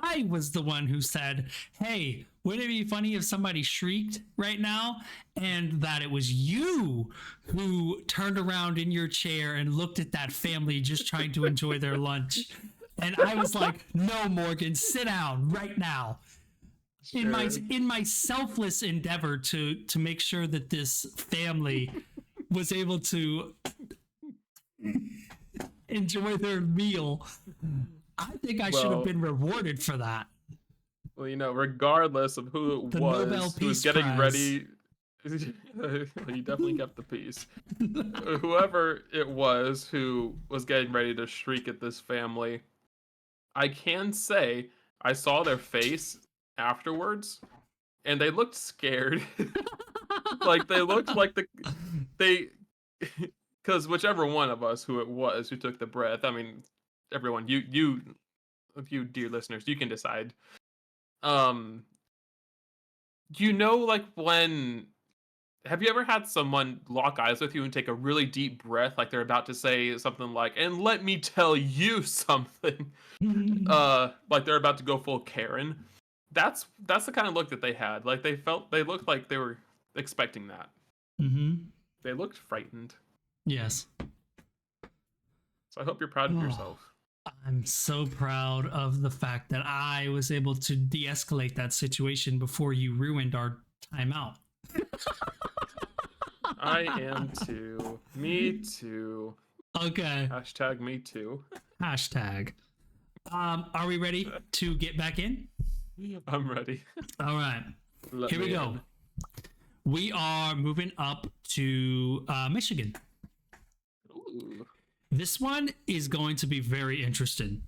I was the one who said, hey, wouldn't it be funny if somebody shrieked right now? And that it was you who turned around in your chair and looked at that family just trying to enjoy their lunch. And I was like, no, Morgan, sit down right now. Sure. In my selfless endeavor to make sure that this family was able to enjoy their meal, I think I should have been rewarded for that. Well, you know, regardless of who it was who was getting ready, he definitely kept the peace. Whoever it was who was getting ready to shriek at this family, I can say I saw their face afterwards, and they looked scared. Like they looked like because whichever one of us who it was who took the breath. I mean, everyone, you dear listeners, you can decide. You know, like when have you ever had someone lock eyes with you and take a really deep breath, like they're about to say something like, and let me tell you something, like they're about to go full Karen? That's the kind of look that they had. Like they looked like they were expecting that. Mm-hmm. They looked frightened. Yes. So I hope you're proud of yourself. I'm so proud of the fact that I was able to de-escalate that situation before you ruined our timeout. I am too. Me too. Okay. Hashtag me too. Hashtag. Are we ready to get back in? I'm ready. All right. Here we go. We are moving up to Michigan. Ooh. This one is going to be very interesting.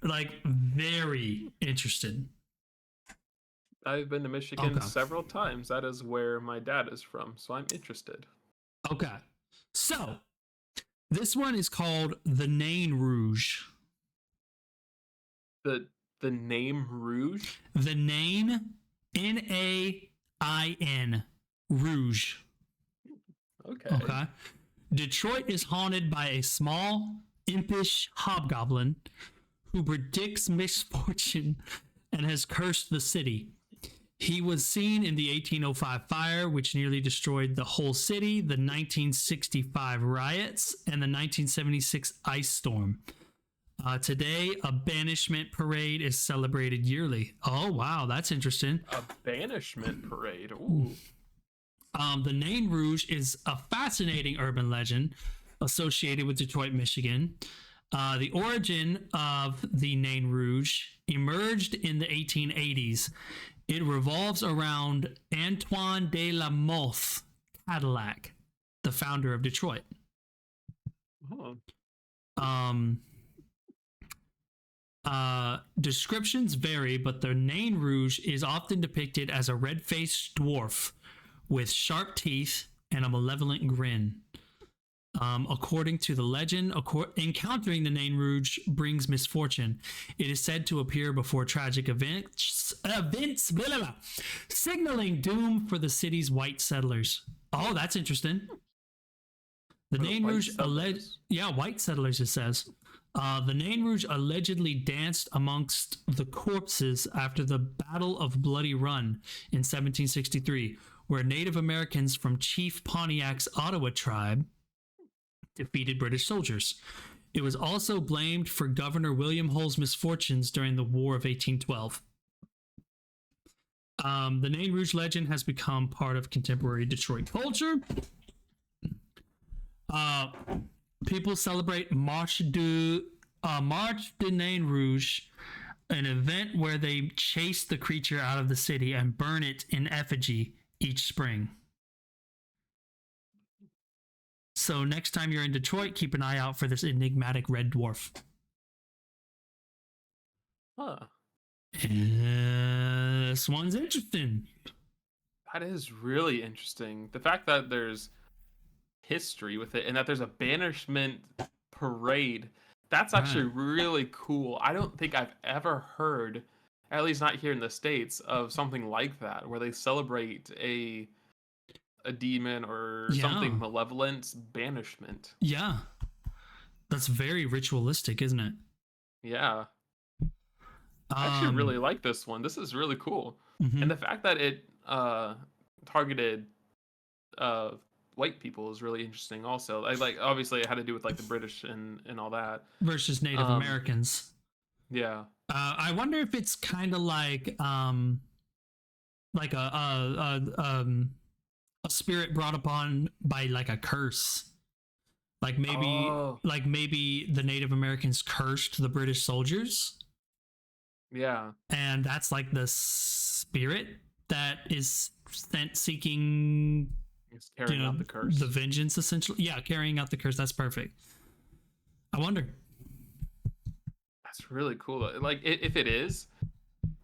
Like, very interesting. I've been to Michigan several times. That is where my dad is from, so I'm interested. Okay. So, this one is called the Nain Rouge. The name Rouge? The Nain, Nain, Rouge. Okay. Detroit is haunted by a small, impish hobgoblin who predicts misfortune and has cursed the city. He was seen in the 1805 fire, which nearly destroyed the whole city, the 1965 riots, and the 1976 ice storm. Today, a banishment parade is celebrated yearly. Oh, wow, that's interesting. A banishment parade? Ooh. The Nain Rouge is a fascinating urban legend associated with Detroit, Michigan. The origin of the Nain Rouge emerged in the 1880s. It revolves around Antoine de la Mothe Cadillac, the founder of Detroit. Descriptions vary, but the Nain Rouge is often depicted as a red-faced dwarf with sharp teeth and a malevolent grin. According to the legend, encountering the Nain Rouge brings misfortune. It is said to appear before tragic events signaling doom for the city's white settlers. Oh, that's interesting. The Nain Rouge, white settlers, it says. The Nain Rouge allegedly danced amongst the corpses after the Battle of Bloody Run in 1763, where Native Americans from Chief Pontiac's Ottawa tribe defeated British soldiers. It was also blamed for Governor William Hull's misfortunes during the War of 1812. The Nain Rouge legend has become part of contemporary Detroit culture. People celebrate Marche de Nain Rouge, an event where they chase the creature out of the city and burn it in effigy each spring. So next time you're in Detroit, keep an eye out for this enigmatic red dwarf. This one's interesting. That is really interesting. The fact that there's history with it and that there's a banishment parade, that's actually really cool. I don't think I've ever heard, at least not here in the States, of something like that where they celebrate a demon or something malevolent banishment. Yeah. That's very ritualistic, isn't it? Yeah. I actually really like this one. This is really cool. Mm-hmm. And the fact that it targeted white people is really interesting also. Obviously it had to do with like the British and all that. Versus Native Americans. Yeah. I wonder if it's kind of like a spirit brought upon by like a curse. Like maybe the Native Americans cursed the British soldiers. Yeah. And that's like the spirit that is sent seeking carrying out the curse. The vengeance, essentially. Yeah, carrying out the curse. That's perfect. I wonder. That's really cool. Like, if it is,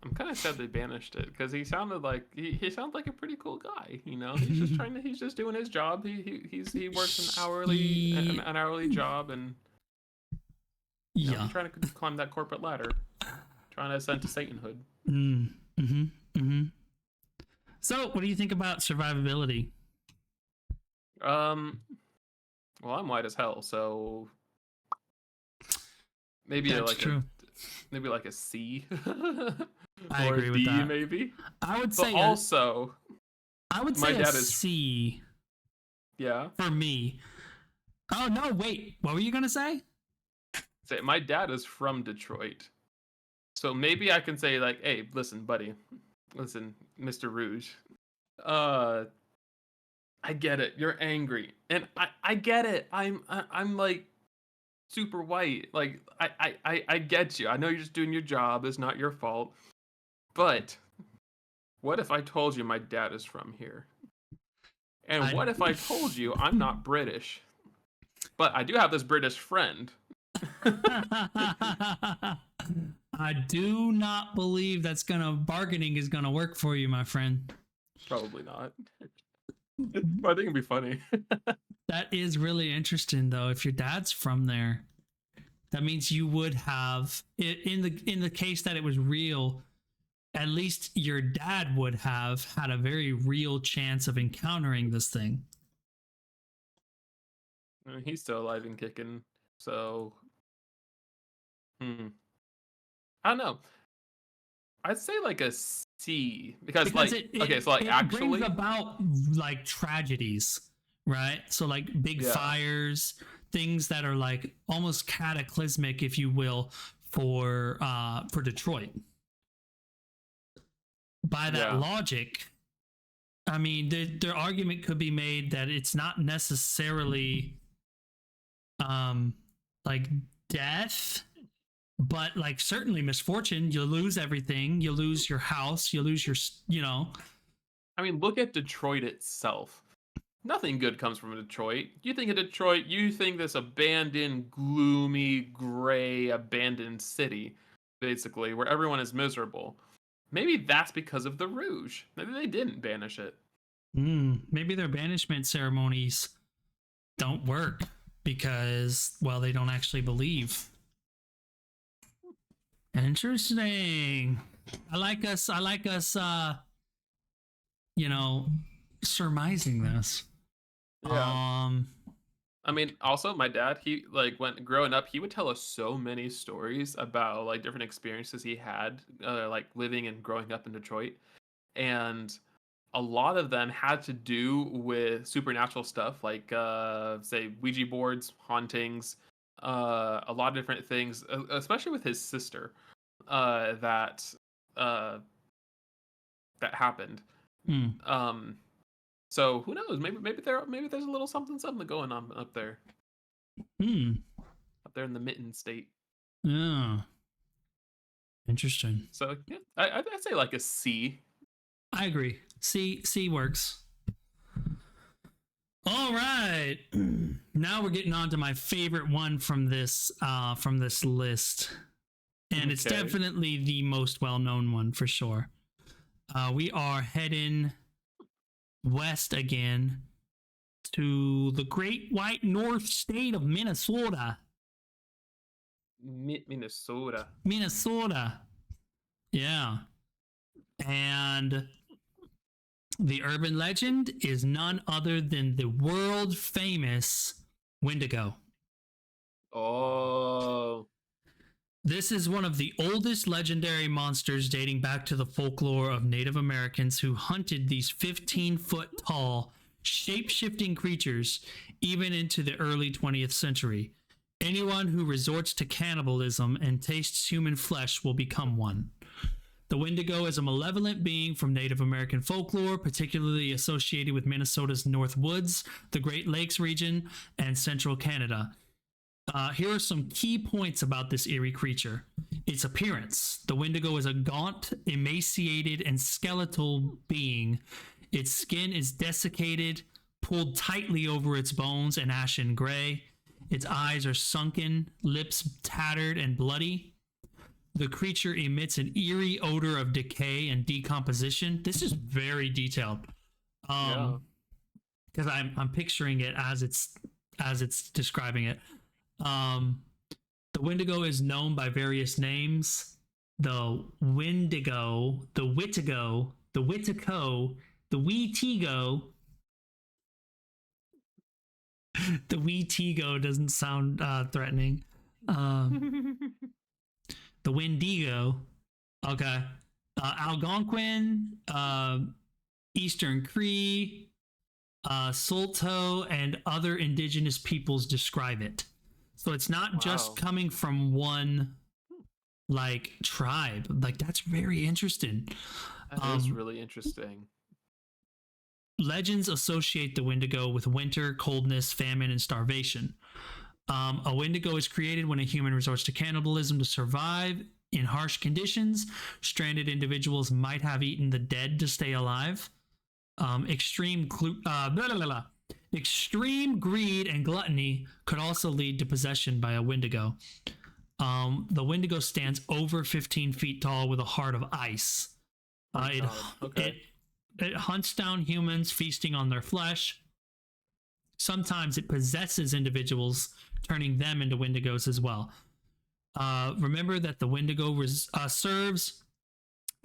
I'm kind of sad they banished it because he sounded like he sounded like a pretty cool guy. You know, he's just doing his job. He works an hourly job and trying to climb that corporate ladder, trying to ascend to Satanhood. So, what do you think about survivability? Well, I'm white as hell, so maybe maybe like a C. I agree with that. Maybe. I would say also. I would say a C. Yeah. For me. Oh no! Wait. What were you gonna say? say my dad is from Detroit. So maybe I can say like, hey, listen, buddy. Listen, Mr. Rouge. I get it. You're angry. And I get it. I'm like super white. Like I get you. I know you're just doing your job. It's not your fault. But what if I told you my dad is from here? And what if I told you I'm not British? But I do have this British friend. I do not believe bargaining is gonna work for you, my friend. Probably not. But I think it'd be funny. That is really interesting, though. If your dad's from there, that means you would have, in the case that it was real, at least your dad would have had a very real chance of encountering this thing. He's still alive and kicking, so I don't know. I'd say like a C because like it brings about like tragedies, right? So like big fires, things that are like almost cataclysmic, if you will, for Detroit. By that logic, I mean their argument could be made that it's not necessarily like death, but like certainly misfortune. You lose everything. You lose your house. You lose your, I mean, look at Detroit itself. Nothing good comes from Detroit. You think of Detroit, you think this abandoned, gloomy, gray, abandoned city, basically, where everyone is miserable. Maybe that's because of the Rouge. Maybe they didn't banish it. Maybe their banishment ceremonies don't work because, well, they don't actually believe. Interesting. I like us surmising this. Yeah. I mean, also my dad, he growing up, he would tell us so many stories about like different experiences he had like living and growing up in Detroit. And a lot of them had to do with supernatural stuff like say Ouija boards, hauntings, a lot of different things, especially with his sister, that happened. So who knows? Maybe there's a little something going on up there. Up there in the Mitten State. Yeah. Interesting. So yeah, I'd say like a C. I agree. C works. All right. Now we're getting on to my favorite one from this list. And it's definitely the most well-known one for sure. We are heading west again to the great white north state of Minnesota. Minnesota. Yeah. And the urban legend is none other than the world famous Wendigo. Oh. This is one of the oldest legendary monsters dating back to the folklore of Native Americans who hunted these 15-foot tall, shape-shifting creatures even into the early 20th century. Anyone who resorts to cannibalism and tastes human flesh will become one. The Wendigo is a malevolent being from Native American folklore, particularly associated with Minnesota's North Woods, the Great Lakes region, and central Canada. Here are some key points about this eerie creature. Its appearance. The Wendigo is a gaunt, emaciated, and skeletal being. Its skin is desiccated, pulled tightly over its bones and ashen gray. Its eyes are sunken, lips tattered and bloody. The creature emits an eerie odor of decay and decomposition. This is very detailed. Because I'm picturing it as it's describing it. The Wendigo is known by various names. The Wendigo, the Wittigo, the Wittico, the Weetigo. The Weetigo doesn't sound threatening. The Wendigo. Okay. Algonquin, Eastern Cree, Saulteaux, and other indigenous peoples describe it. So it's not just Wow. coming from one like tribe. Like that's very interesting. That is really interesting. Legends associate the Wendigo with winter, coldness, famine, and starvation. A Wendigo is created when a human resorts to cannibalism to survive. In harsh conditions, stranded individuals might have eaten the dead to stay alive. Extreme greed and gluttony could also lead to possession by a Wendigo. The Wendigo stands over 15 feet tall with a heart of ice. It hunts down humans, feasting on their flesh. Sometimes it possesses individuals, turning them into Wendigos as well. Remember that the Wendigo serves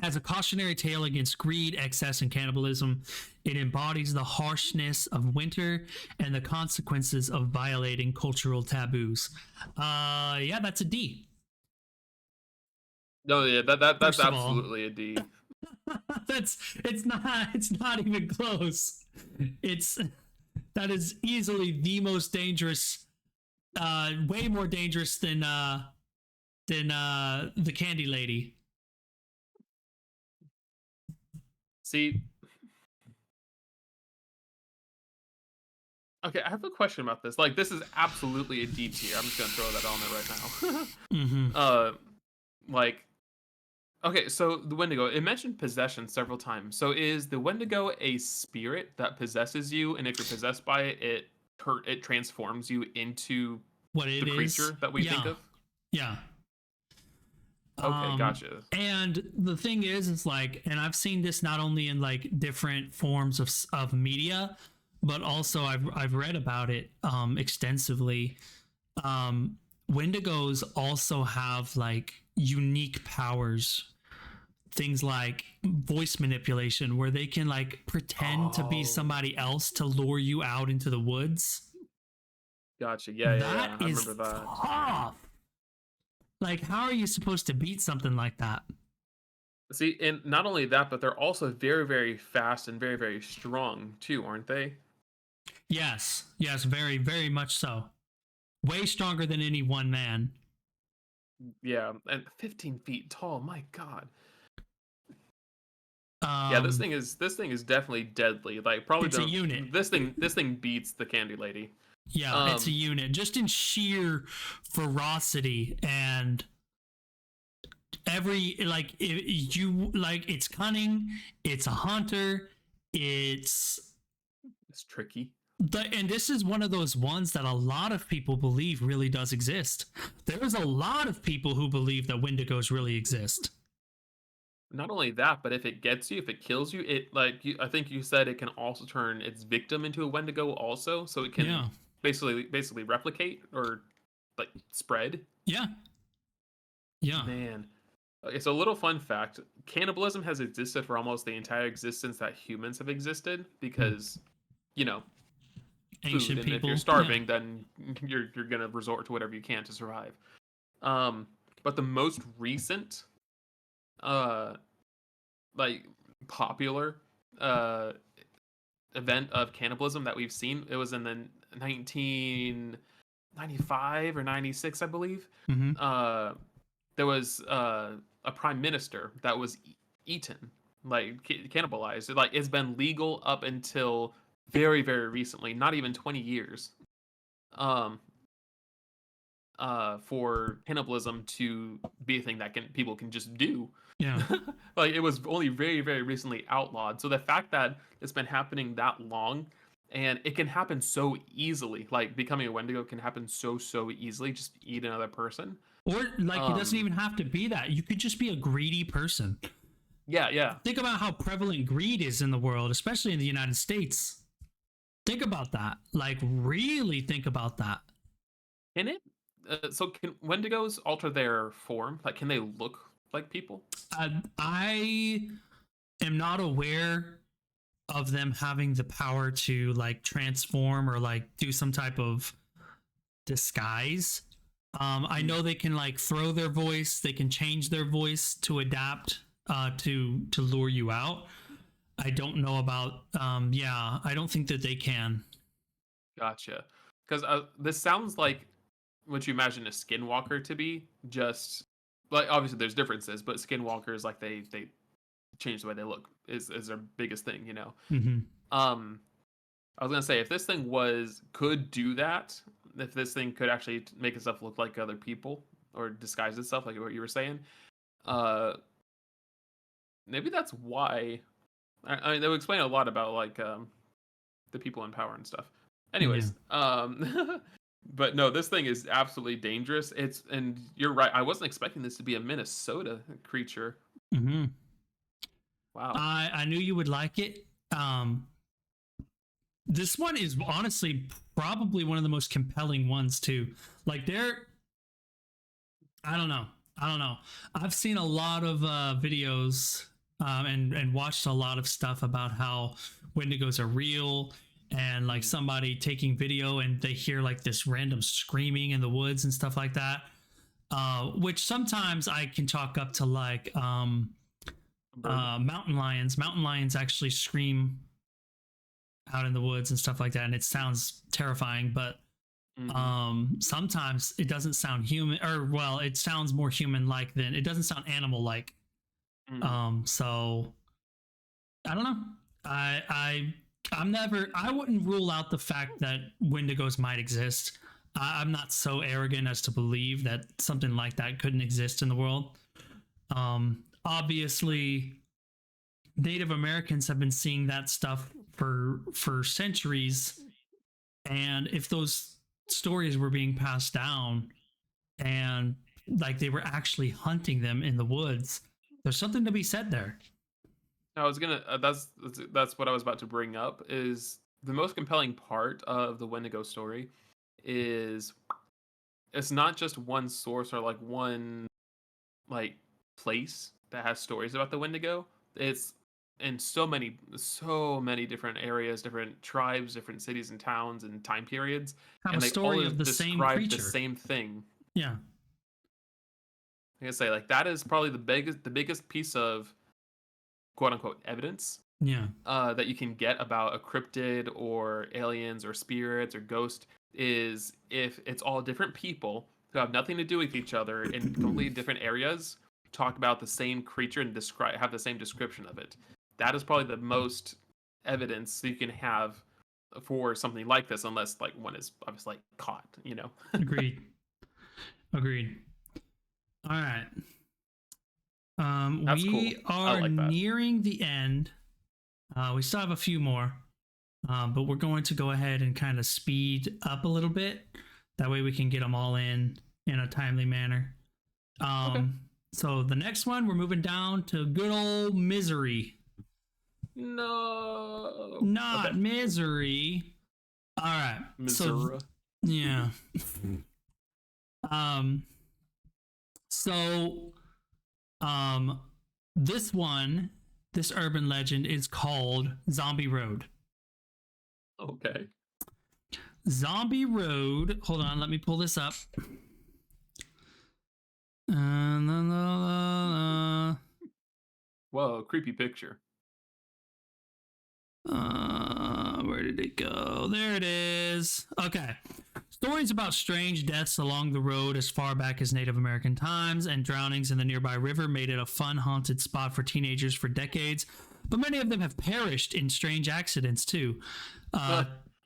as a cautionary tale against greed, excess, and cannibalism. It embodies the harshness of winter and the consequences of violating cultural taboos. Yeah, that's a D. No, yeah, that's First of all, absolutely a D. it's not even close. That is easily the most dangerous, way more dangerous than the Candy Lady. See, okay, I have a question about this. Like, this is absolutely a D tier. I'm just gonna throw that on there right now. Like, okay, so the Wendigo. It mentioned possession several times. So is the Wendigo a spirit that possesses you, and if you're possessed by it, it transforms you into what it the creature is that we think of? Yeah. Okay, gotcha. And the thing is like, and I've seen this not only in like different forms of media, but also I've read about it extensively. Wendigos also have like unique powers, things like voice manipulation, where they can like pretend to be somebody else to lure you out into the woods. Gotcha. Yeah. I remember that. Tough. Like, how are you supposed to beat something like that? See, and not only that, but they're also very, very fast and very, very strong too, aren't they? Yes, very, very much so. Way stronger than any one man. Yeah, and 15 feet tall. My God. Yeah, this thing is definitely deadly. Like, probably it's a unit. This thing beats the Candy Lady. Yeah, it's a unit, just in sheer ferocity and every it's cunning. It's a hunter. It's tricky. And this is one of those ones that a lot of people believe really does exist. There's a lot of people who believe that Wendigos really exist. Not only that, but if it gets you, if it kills you, I think you said it can also turn its victim into a Wendigo also, so it can basically replicate or like spread. Yeah. Man. Okay, so a little fun fact: cannibalism has existed for almost the entire existence that humans have existed, because ancient food, and people. if you're starving, then you're gonna resort to whatever you can to survive. But the most recent like popular event of cannibalism that we've seen, it was in the 1995 or 96, I believe. There was a prime minister that was eaten, like cannibalized. Like, it's been legal up until very, very recently, not even 20 years, for cannibalism to be a thing that people can just do. Yeah. Like, it was only very, very recently outlawed. So the fact that it's been happening that long, and it can happen so easily, like becoming a Wendigo can happen so easily, just eat another person. Or like, it doesn't even have to be that. You could just be a greedy person. Yeah. Think about how prevalent greed is in the world, especially in the United States. Think about that. Like, really think about that. Can it? So can Wendigos alter their form? Like, can they look like people? I am not aware of them having the power to like transform or like do some type of disguise. I know they can like throw their voice. They can change their voice to adapt to lure you out. I don't know about. I don't think that they can. Gotcha. Because this sounds like what you imagine a skinwalker to be. Just like obviously there's differences, but skinwalkers like they change the way they look is their biggest thing, you know. Mm-hmm. I was gonna say if this thing could do that, if this thing could actually make itself look like other people or disguise itself like what you were saying, uh, maybe that's why. I mean, that would explain a lot about like the people in power and stuff. Anyways, but no, this thing is absolutely dangerous. And you're right. I wasn't expecting this to be a Minnesota creature. Mm-hmm. Wow. I knew you would like it. This one is honestly probably one of the most compelling ones too. Like I don't know. I've seen a lot of videos and watched a lot of stuff about how Wendigos are real, and like somebody taking video and they hear like this random screaming in the woods and stuff like that. Which sometimes I can chalk up to like mountain lions. Mountain lions actually scream out in the woods and stuff like that, and it sounds terrifying, but sometimes it doesn't sound human, or well, it sounds more human like than it doesn't sound animal like. So I don't know. I wouldn't rule out the fact that Wendigos might exist. I'm not so arrogant as to believe that something like that couldn't exist in the world. Obviously, Native Americans have been seeing that stuff for centuries, and if those stories were being passed down and like they were actually hunting them in the woods, there's something to be said there. I was gonna. That's what I was about to bring up. Is the most compelling part of the Wendigo story is it's not just one source or like one like place that has stories about the Wendigo. It's in so many different areas, different tribes, different cities and towns and time periods, Have and a they story all of the same describe creature. the same thing. Yeah. I say like that is probably the biggest piece of quote unquote evidence that you can get about a cryptid or aliens or spirits or ghost is if it's all different people who have nothing to do with each other in completely different areas talk about the same creature and have the same description of it. That is probably the most evidence you can have for something like this, unless like one is obviously caught, you know. Agreed. All right. That's we cool. are like nearing the end. We still have a few more, but we're going to go ahead and kind of speed up a little bit. That way we can get them all in a timely manner. Okay. So the next one, we're moving down to good old Misery. No. Not Misery. All right. Missouri. Yeah. This urban legend is called Zombie Road. Okay. Zombie Road. Hold on, let me pull this up. Whoa, creepy picture. Where did it go? There it is. Okay. Stories about strange deaths along the road as far back as Native American times and drownings in the nearby river made it a fun, haunted spot for teenagers for decades. But many of them have perished in strange accidents, too.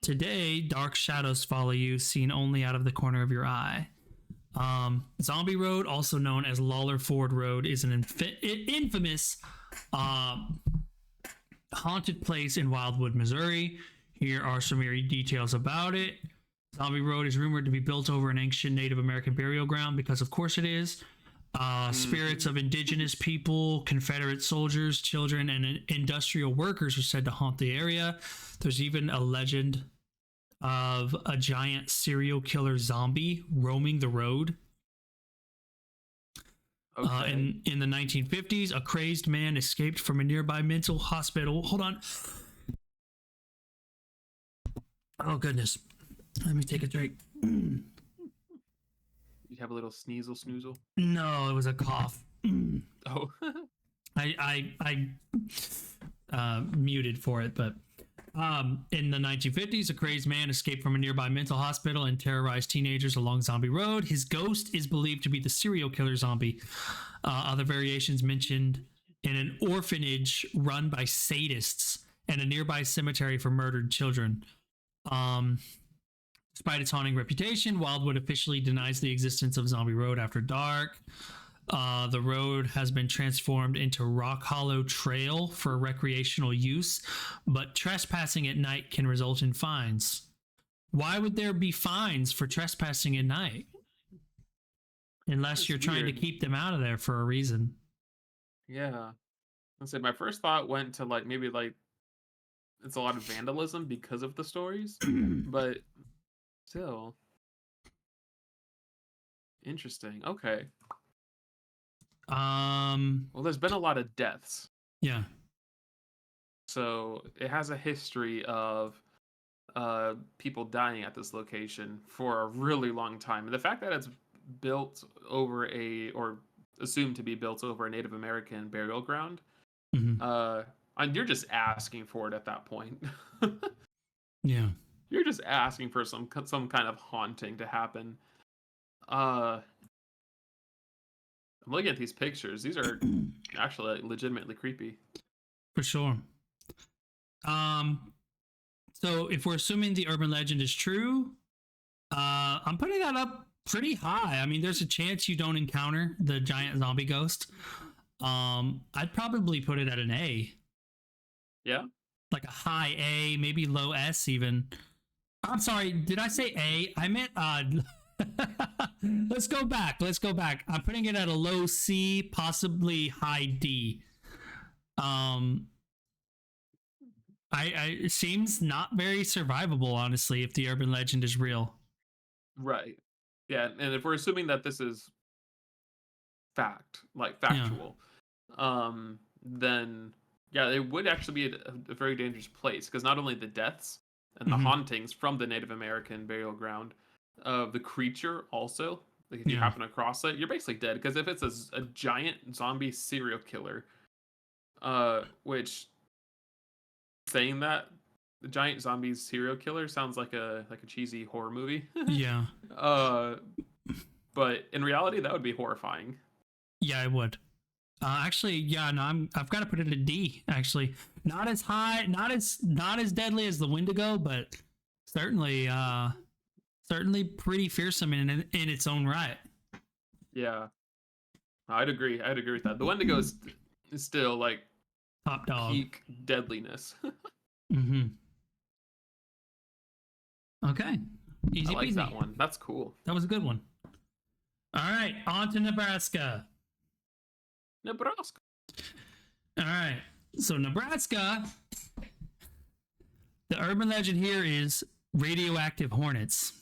Today, dark shadows follow you, seen only out of the corner of your eye. Zombie Road, also known as Lawler Ford Road, is an infamous haunted place in Wildwood, Missouri. Here are some details about it. Zombie Road is rumored to be built over an ancient Native American burial ground, because of course it is. Spirits of indigenous people, Confederate soldiers, children, and industrial workers are said to haunt the area. There's even a legend of a giant serial killer zombie roaming the road. Okay. In the 1950s, a crazed man escaped from a nearby mental hospital. Hold on. Oh, goodness. Let me take a drink. You have a little sneasel snoozle? No, it was a cough. Oh. I muted for it, but In the 1950s, a crazed man escaped from a nearby mental hospital and terrorized teenagers along Zombie Road. His ghost is believed to be the serial killer zombie. Other variations mentioned in an orphanage run by sadists and a nearby cemetery for murdered children. Despite its haunting reputation, Wildwood officially denies the existence of Zombie Road after dark. The road has been transformed into Rock Hollow Trail for recreational use, but trespassing at night can result in fines. Why would there be fines for trespassing at night? Unless That's you're trying to weird. keep them out of there for a reason. Yeah. I said my first thought went to like maybe like it's a lot of vandalism because of the stories, but still interesting. Okay. Well, there's been a lot of deaths, Yeah. so it has a history of people dying at this location for a really long time. And the fact that it's built over or assumed to be built over a Native American burial ground, Mm-hmm. and you're just asking for it at that point. Yeah. You're just asking for some kind of haunting to happen. I'm looking at these pictures. These are actually like, legitimately creepy. For sure. So if we're assuming the urban legend is true, I'm putting that up pretty high. I mean, there's a chance you don't encounter the giant zombie ghost. I'd probably put it at an A. Yeah. Like a high A, maybe low S even. I'm sorry, did I say A? I meant let's go back. I'm putting it at a low C, possibly high D. It seems not very survivable, honestly, if the urban legend is real. Right. Yeah, and if we're assuming that this is fact, like factual, then yeah, it would actually be a very dangerous place because not only the deaths and the hauntings from the Native American burial ground, the creature also. Like if you happen across it, you're basically dead because if it's a giant zombie serial killer, which saying that the giant zombie serial killer sounds like a cheesy horror movie. Yeah. But in reality, that would be horrifying. Yeah, it would. Actually, yeah, no, I've got to put it a D. Actually, not as high, not as deadly as the Wendigo, but certainly, certainly pretty fearsome in its own right. Yeah, I'd agree. I'd agree with that. The Wendigo is still like Top dog. peak deadliness. Mm-hmm. Okay. Easy I like peasy. that one. That's cool. That was a good one. All right, on to Nebraska. Nebraska. All right. So Nebraska, the urban legend here is radioactive hornets.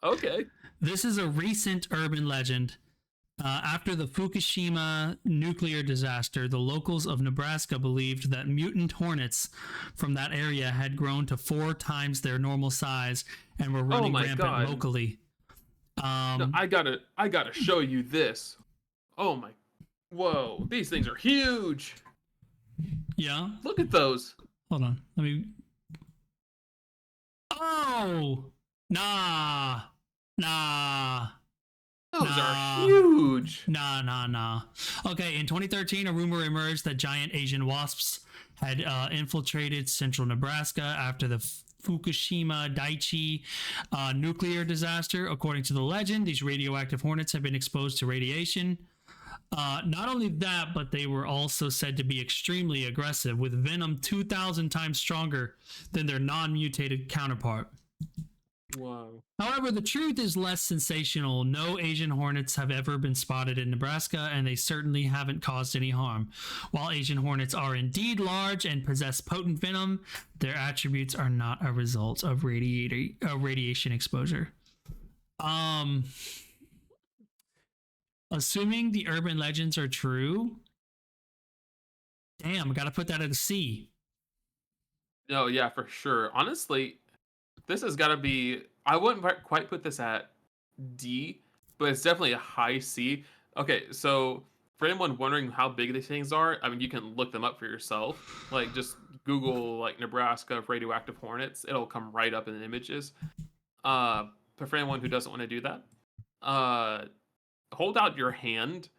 Okay. This is a recent urban legend. After the Fukushima nuclear disaster, the locals of Nebraska believed that mutant hornets from that area had grown to 4 times their normal size and were running rampant locally. No, I gotta show you this. Oh my. Whoa, these things are huge. Yeah. Look at those. Hold on. Let me. Oh, nah. Those are huge. Nah. Okay, in 2013, a rumor emerged that giant Asian wasps had infiltrated central Nebraska after the Fukushima Daiichi nuclear disaster. According to the legend, these radioactive hornets have been exposed to radiation. Not only that, but they were also said to be extremely aggressive, with venom 2,000 times stronger than their non-mutated counterpart. Whoa. However, the truth is less sensational. No Asian hornets have ever been spotted in Nebraska, and they certainly haven't caused any harm. While Asian hornets are indeed large and possess potent venom, their attributes are not a result of radiation exposure. Assuming the urban legends are true, damn, I gotta put that at a C. No, yeah, for sure. Honestly, this has got to be. I wouldn't quite put this at D, but it's definitely a high C. Okay, so for anyone wondering how big these things are, I mean, you can look them up for yourself. Like, just Google like Nebraska radioactive hornets, it'll come right up in the images. But for anyone who doesn't want to do that, hold out your hand.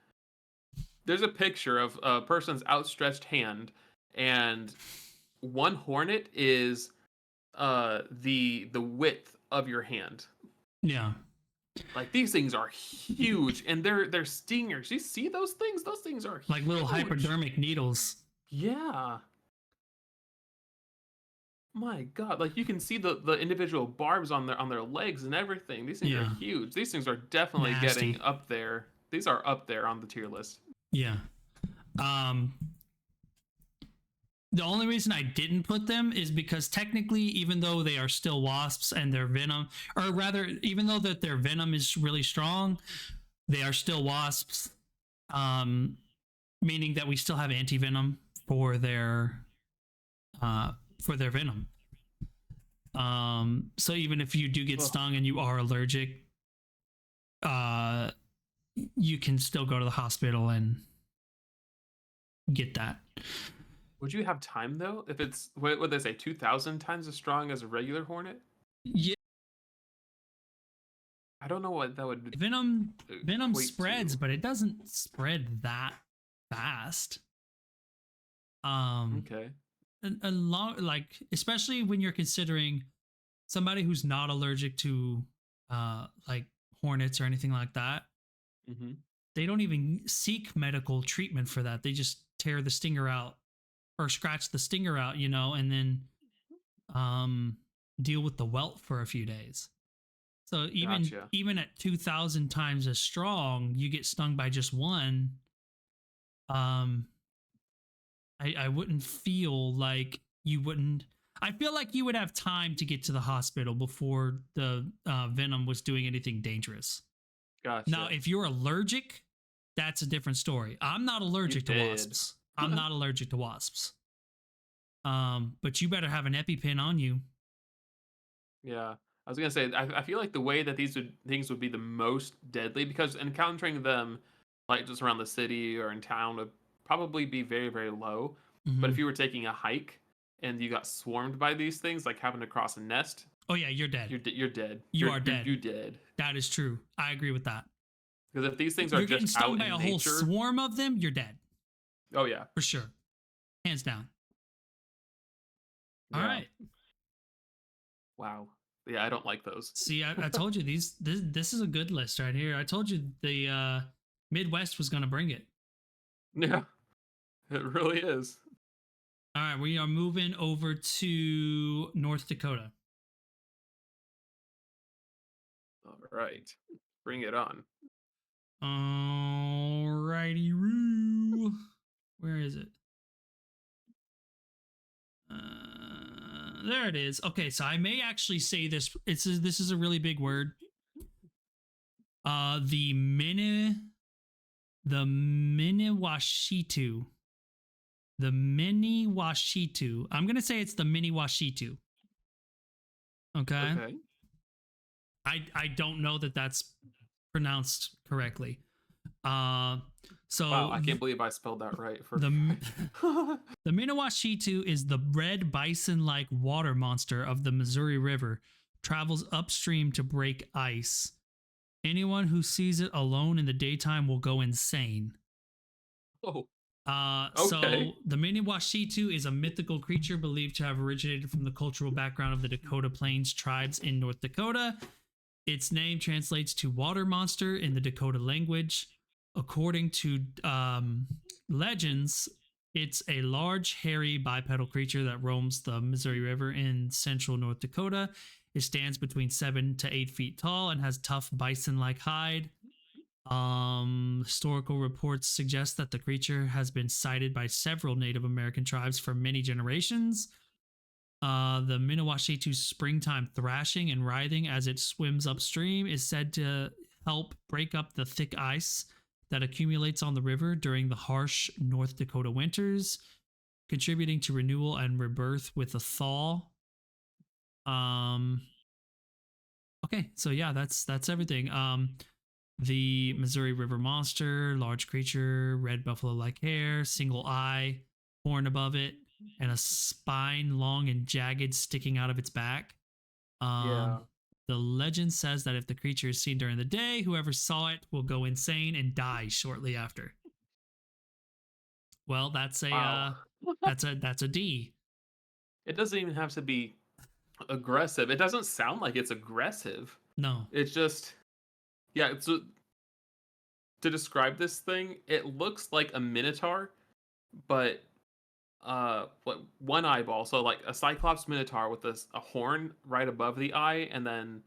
There's a picture of a person's outstretched hand, and one hornet is the width of your hand. Yeah. Like these things are huge, and they're stingers. You see those things? Those things are like little huge. hypodermic needles. Yeah. My God, like you can see the individual barbs on their legs and everything. These things are huge. These things are definitely Nasty. getting up there. These are up there on the tier list. Yeah. The only reason I didn't put them is because technically, even though they are still wasps and their venom, or rather, even though that their venom is really strong, they are still wasps. Meaning that we still have anti-venom for their venom. So even if you do get stung and you are allergic, you can still go to the hospital and get that. Would you have time though? If it's what would they say, 2,000 times as strong as a regular hornet? Yeah. I don't know what that would. Venom spreads, but it doesn't spread that fast. Okay. A lot, like especially when you're considering somebody who's not allergic to like hornets or anything like that. Mm-hmm. They don't even seek medical treatment for that. They just tear the stinger out or scratch the stinger out, and then deal with the welt for a few days. So even at 2,000 times as strong, you get stung by just one. I wouldn't feel like you wouldn't. I feel like you would have time to get to the hospital before the venom was doing anything dangerous. Gotcha. Now, if you're allergic, that's a different story. I'm not allergic to wasps. I'm not allergic to wasps. But you better have an EpiPen on you. Yeah. I was gonna say, I feel like the way that these things would be the most deadly, because encountering them like just around the city or in town would probably be very, very low. Mm-hmm. But if you were taking a hike and you got swarmed by these things, like having to cross a nest, oh yeah, you're dead. You're dead. You are dead. You're dead. That is true. I agree with that. Because if these things are just stung out by in a nature, whole swarm of them, you're dead. Oh yeah, for sure, hands down. Yeah. All right. Wow. Yeah, I don't like those. See, I told you this is a good list right here. I told you the Midwest was going to bring it. Yeah, it really is. All right, we are moving over to North Dakota. All right, bring it on. All righty, Roo. Where is it? There it is. Okay, so I may actually say this. This is a really big word. The Miniwashitu. The Miniwashitu. I'm gonna say it's the Miniwashitu. Okay. I don't know that that's pronounced correctly. So wow, I can't believe I spelled that right. The Miniwashitu is the red bison-like water monster of the Missouri River. Travels upstream to break ice. Anyone who sees it alone in the daytime will go insane. Oh. So the Miniwashitu is a mythical creature believed to have originated from the cultural background of the Dakota Plains tribes in North Dakota. Its name translates to water monster in the Dakota language. According to legends, it's a large, hairy, bipedal creature that roams the Missouri River in central North Dakota. It stands between 7 to 8 feet tall and has tough bison-like hide. Historical reports suggest that the creature has been sighted by several Native American tribes for many generations. The Miniwashitu's springtime thrashing and writhing as it swims upstream is said to help break up the thick ice that accumulates on the river during the harsh North Dakota winters, contributing to renewal and rebirth with a thaw. Okay, so yeah, that's everything. The Missouri River monster, large creature, red buffalo-like hair, single eye, horn above it. and a spine long and jagged sticking out of its back. Yeah. The legend says that if the creature is seen during the day, whoever saw it will go insane and die shortly after. Well, that's a Wow. that's a D. It doesn't even have to be aggressive. It doesn't sound like it's aggressive. No. It's just, yeah. To describe this thing, it looks like a minotaur, but what, one eyeball. So like a cyclops minotaur with a horn right above the eye, and then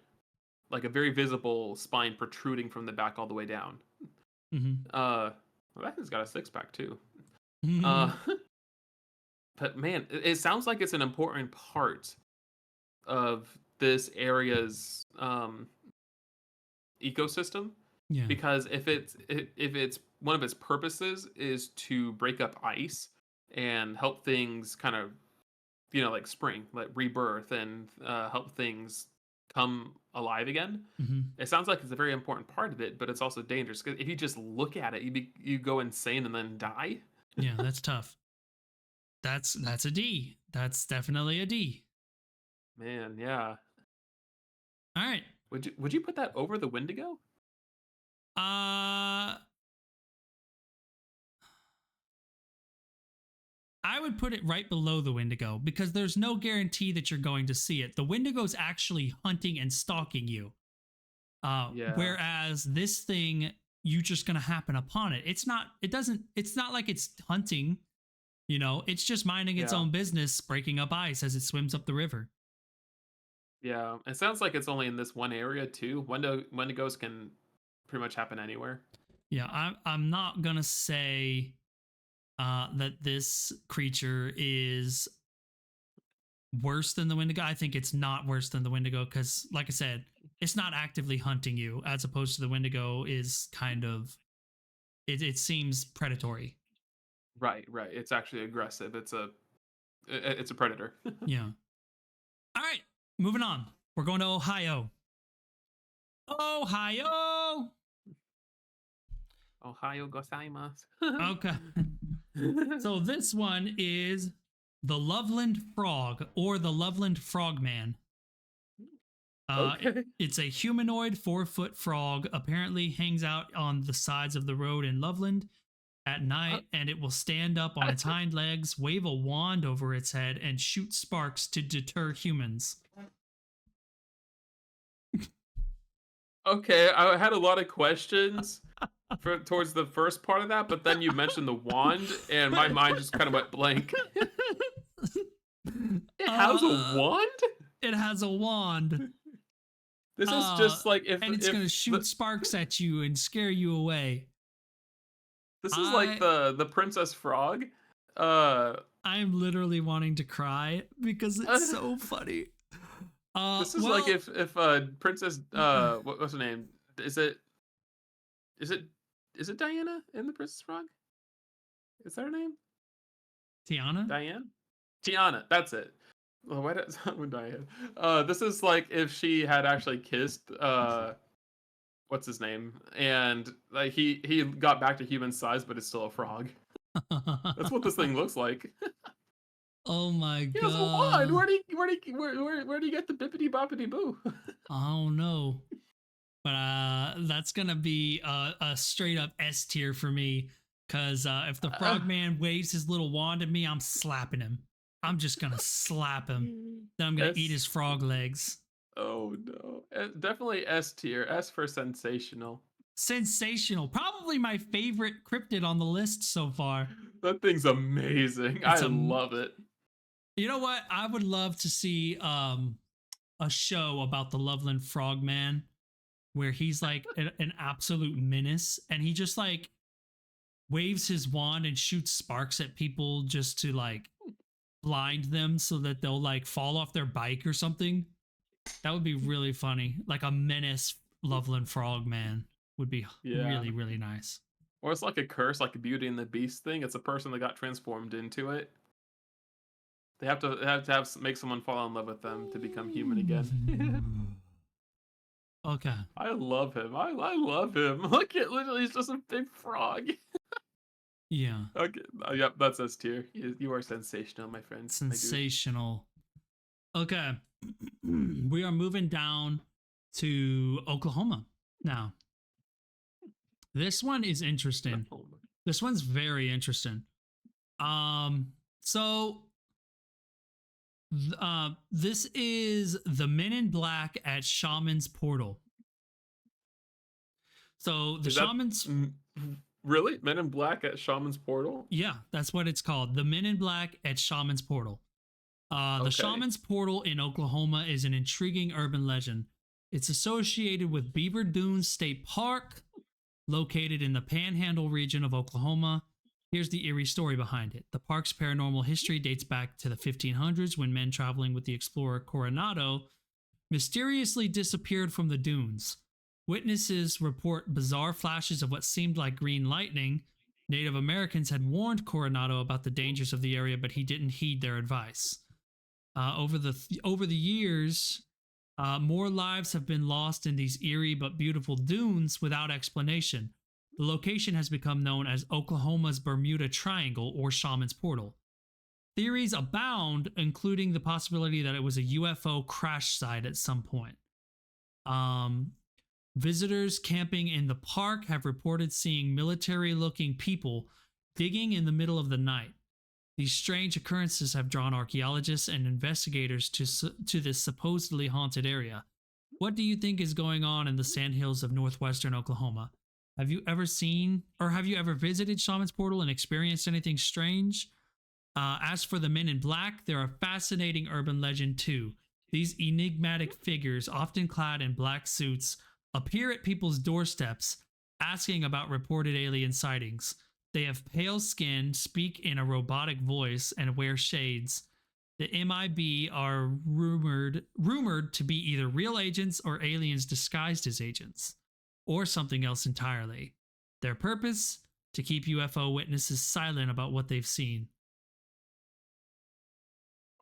like a very visible spine protruding from the back all the way down. Mm-hmm. Well, that thing's got a six pack too. Mm-hmm. But man, it sounds like it's an important part of this area's ecosystem, Yeah. because if it's one of its purposes is to break up ice and help things kind of, like spring, like rebirth, and help things come alive again. Mm-hmm. It sounds like it's a very important part of it, but it's also dangerous because if you just look at it, you go insane and then die. Yeah, that's tough. That's a D. That's definitely a D. Man, yeah. All right. Would you put that over the Wendigo? I would put it right below the Wendigo because there's no guarantee that you're going to see it. The Wendigo's actually hunting and stalking you. Yeah. Whereas this thing, you're just gonna happen upon it. It's not like it's hunting, it's just minding its Yeah. own business, breaking up ice as it swims up the river. Yeah, it sounds like it's only in this one area too. Wendigos can pretty much happen anywhere. Yeah, I'm not gonna say that this creature is worse than the Wendigo. I think it's not worse than the Wendigo because, like I said, it's not actively hunting you, as opposed to the Wendigo is kind of. It seems predatory. Right. It's actually aggressive. It's a predator. Yeah. All right, moving on. We're going to Ohio. Ohio. Ohio gozaimasu. Okay. So this one is the Loveland Frog, or the Loveland Frogman. Okay. It's a humanoid 4-foot frog. Apparently hangs out on the sides of the road in Loveland at night, and it will stand up on its hind legs, wave a wand over its head, and shoot sparks to deter humans. Okay, I had a lot of questions towards the first part of that, but then you mentioned the wand, and my mind just kind of went blank. It has a wand? It has a wand. This is just like and it's gonna shoot sparks at you and scare you away. This is like the Princess Frog. I'm literally wanting to cry because it's so funny. This is like if Princess what's her name? Is it Diana in the Princess Frog? Is that her name? Tiana? Diane? Tiana, that's it. Well, why does that one Diane? This is like if she had actually kissed what's his name, and like he got back to human size, but it's still a frog. That's what this thing looks like. Oh my god! He has a wand. Where do you get the bippity boppity boo? I don't know, but that's gonna be a straight up S tier for me. Cause if the frogman waves his little wand at me, I'm slapping him. I'm just gonna slap him. Then I'm gonna eat his frog legs. Oh no. Definitely S tier. S for sensational. Sensational. Probably my favorite cryptid on the list so far. That thing's amazing. I love it. You know what? I would love to see a show about the Loveland Frogman where he's like an absolute menace, and he just like waves his wand and shoots sparks at people just to like blind them so that they'll like fall off their bike or something. That would be really funny. Like a menace Loveland Frogman would be really, really nice. Or it's like a curse, like a Beauty and the Beast thing. It's a person that got transformed into it. They have to make someone fall in love with them to become human again. Okay. I love him. I love him. Look at literally, he's just a big frog. Yeah. Okay. Yep, that's S tier. You are sensational, my friend. My dude. Sensational. Okay. We are moving down to Oklahoma now. This one is interesting. This one's very interesting. So this is the Men in Black at Shaman's Portal. So the Is Shaman's really Men in Black at Shaman's Portal? Yeah, that's what it's called. The Men in Black at Shaman's Portal. The Okay. Shaman's Portal in Oklahoma is an intriguing urban legend. It's associated with Beaver Dunes State Park, located in the Panhandle region of Oklahoma. Here's the eerie story behind it. The park's paranormal history dates back to the 1500s when men traveling with the explorer Coronado mysteriously disappeared from the dunes. Witnesses report bizarre flashes of what seemed like green lightning. Native Americans had warned Coronado about the dangers of the area, but he didn't heed their advice. Over the years, more lives have been lost in these eerie but beautiful dunes without explanation. The location has become known as Oklahoma's Bermuda Triangle or Shaman's Portal. Theories abound, including the possibility that it was a UFO crash site at some point. Visitors camping in the park have reported seeing military-looking people digging in the middle of the night. These strange occurrences have drawn archaeologists and investigators to this supposedly haunted area. What do you think is going on in the sandhills of northwestern Oklahoma? Have you ever seen or have you ever visited Shaman's Portal and experienced anything strange? As for the Men in Black, they're a fascinating urban legend too. These enigmatic figures, often clad in black suits, appear at people's doorsteps, asking about reported alien sightings. They have pale skin, speak in a robotic voice, and wear shades. The MIB are rumored to be either real agents or aliens disguised as agents, or something else entirely. Their purpose? To keep UFO witnesses silent about what they've seen.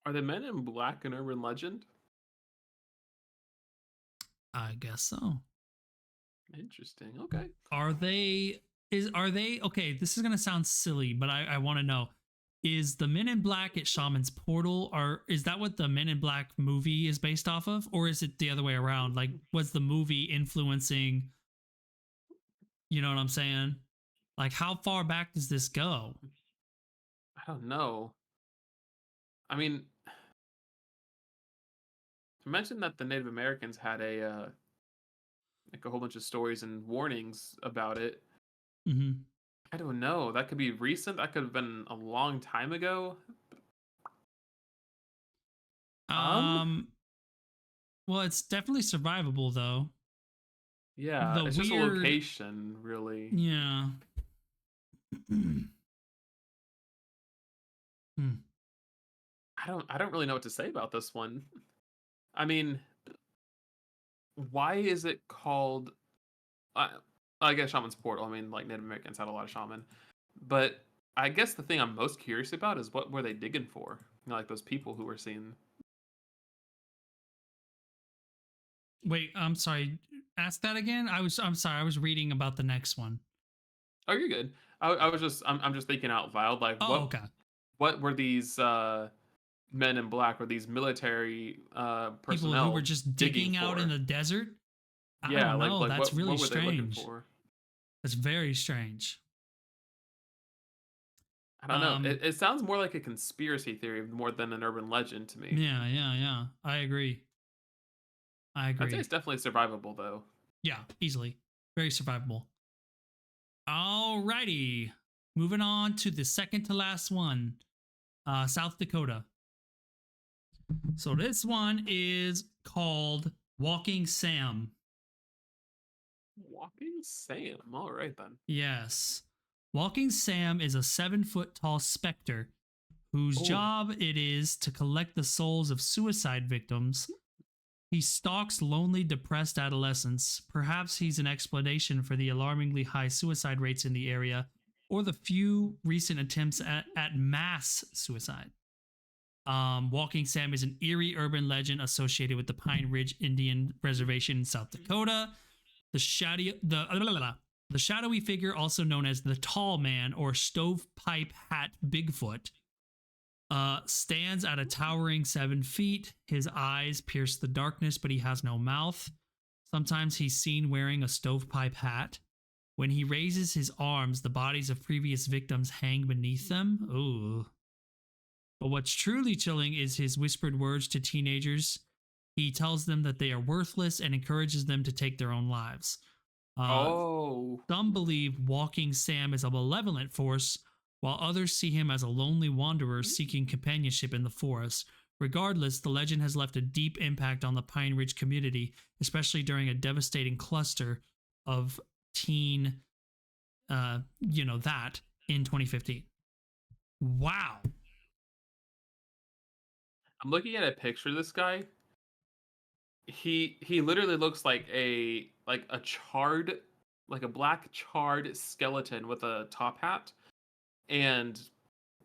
Are the Men in Black an urban legend? I guess so. Interesting. Okay. Are they okay, this is gonna sound silly, but I want to know, is the Men in Black at Shaman's Portal, or is that what the Men in Black movie is based off of, or is it the other way around? Like, was the movie influencing, you know what I'm saying? Like, how far back does this go? I don't know. I mean, to mention that the Native Americans had a like a whole bunch of stories and warnings about it. Mm-hmm. I don't know. That could be recent. That could have been a long time ago. Well, it's definitely survivable though. Yeah, it's just a location, really. Yeah. I don't really know what to say about this one. I mean, why is it called I guess Shaman's Portal. I mean, like Native Americans had a lot of shaman. But I guess the thing I'm most curious about is what were they digging for? You know, like those people who were seen. Wait, I'm sorry. Ask that again. I'm sorry. I was reading about the next one. Oh, you're good. I'm just thinking out loud. Like, what were these Men in Black? Were these military personnel? People who were just digging out in the desert? I don't know. Like, that's really what were strange. they looking for? That's very strange. I don't know. It sounds more like a conspiracy theory more than an urban legend to me. Yeah. I agree. I'd say it's definitely survivable, though. Yeah, easily. Very survivable. Alrighty. Moving on to the second to last one. South Dakota. So this one is called Walking Sam. Walking Sam. All right, then. Yes. Walking Sam is a 7-foot tall specter whose job it is to collect the souls of suicide victims. He stalks lonely, depressed adolescents. Perhaps he's an explanation for the alarmingly high suicide rates in the area, or the few recent attempts at mass suicide. Walking Sam is an eerie urban legend associated with the Pine Ridge Indian Reservation in South Dakota. The shadowy figure, also known as the Tall Man or Stovepipe Hat Bigfoot, stands at a towering 7 feet. His eyes pierce the darkness, but he has no mouth. Sometimes he's seen wearing a stovepipe hat. When he raises his arms, the bodies of previous victims hang beneath them. Ooh. But what's truly chilling is his whispered words to teenagers. He tells them that they are worthless and encourages them to take their own lives. Some believe Walking Sam is a malevolent force, while others see him as a lonely wanderer seeking companionship in the forest. Regardless, the legend has left a deep impact on the Pine Ridge community, especially during a devastating cluster of teen, that in 2015. Wow. I'm looking at a picture of this guy. He literally looks like a black charred skeleton with a top hat. And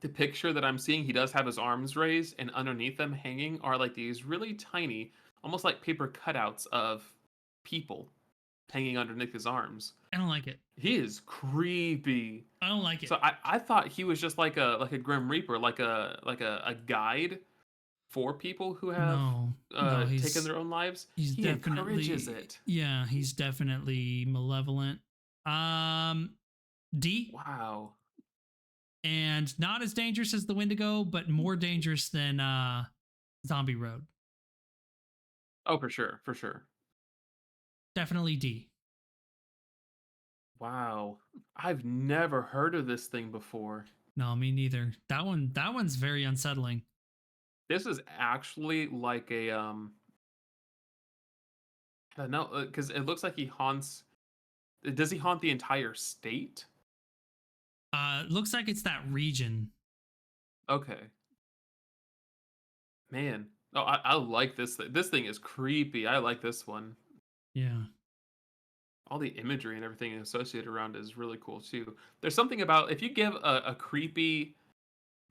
the picture that I'm seeing, he does have his arms raised, and underneath them hanging are like these really tiny, almost like paper cutouts of people hanging underneath his arms. I don't like it. He is creepy. I don't like it. So I thought he was just like a Grim Reaper, like a guide for people who have taken their own lives. He encourages it. Yeah, he's definitely malevolent. D. Wow. And not as dangerous as the Wendigo, but more dangerous than Zombie Road. Oh, for sure. Definitely D. Wow. I've never heard of this thing before. No, me neither. That one's very unsettling. This is actually like a I don't know, because it looks like he haunts. Does he haunt the entire state? Looks like it's that region. Okay. Man. Oh, I like this thing. This thing is creepy. I like this one. Yeah. All the imagery and everything associated around it is really cool too. There's something about if you give a creepy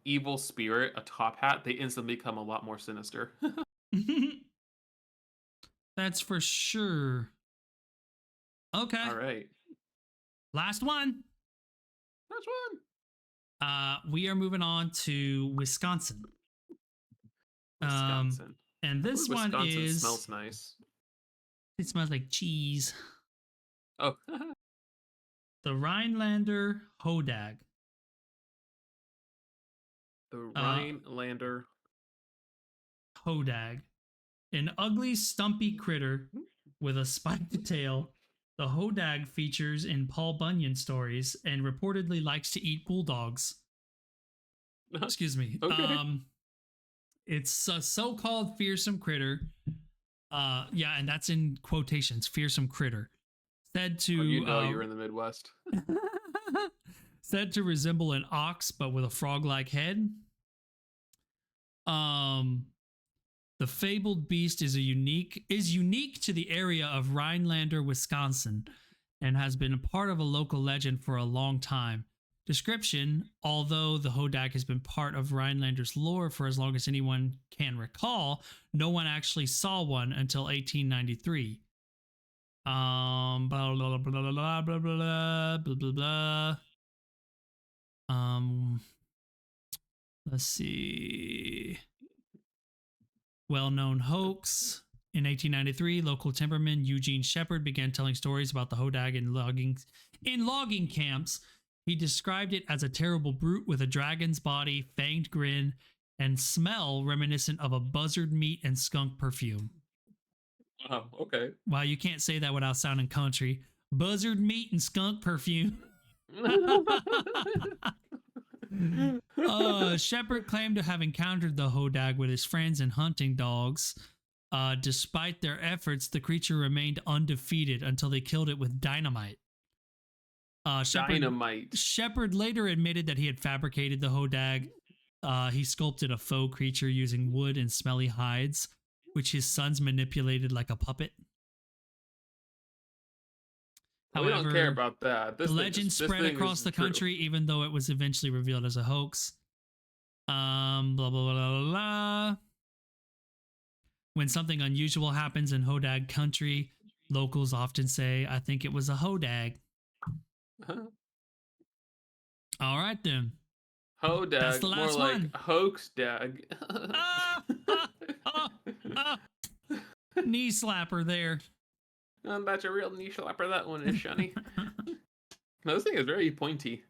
evil spirit a top hat, they instantly become a lot more sinister. That's for sure. Okay. All right. Last one. We are moving on to Wisconsin. Wisconsin. And this one smells nice. It smells like cheese. Oh. The Rhinelander Hodag. The Rhinelander Hodag. An ugly, stumpy critter with a spiked tail. The Hodag features in Paul Bunyan stories and reportedly likes to eat bulldogs. Excuse me. Okay. It's a so-called fearsome critter. Yeah, and that's in quotations. Fearsome critter. Said to you're in the Midwest. Said to resemble an ox, but with a frog-like head. The fabled beast is unique to the area of Rhinelander, Wisconsin, and has been a part of a local legend for a long time. Description: although the Hodag has been part of Rhinelander's lore for as long as anyone can recall, no one actually saw one until 1893. Blah blah blah blah blah blah blah blah blah blah. Let's see. Well-known hoax. In 1893, local timberman Eugene Shepard began telling stories about the Hodag in logging camps. He described it as a terrible brute with a dragon's body, fanged grin, and smell reminiscent of a buzzard meat and skunk perfume. Oh, okay. Wow, you can't say that without sounding country. Buzzard meat and skunk perfume. Shepard claimed to have encountered the Hodag with his friends and hunting dogs. Despite their efforts, the creature remained undefeated until they killed it with dynamite. Shepard later admitted that he had fabricated the Hodag. He sculpted a faux creature using wood and smelly hides, which his sons manipulated like a puppet. However, we don't care about that. The legend spread across the country, even though it was eventually revealed as a hoax. Blah, blah, blah, blah, blah. When something unusual happens in Hodag country, locals often say, "I think it was a Hodag." All right then. That's the Hodag, more last like one. hoax dag. Ah, ah, ah. Knee slapper there. That's a real knee slapper. That one is, Shunny. Now, this thing is very pointy.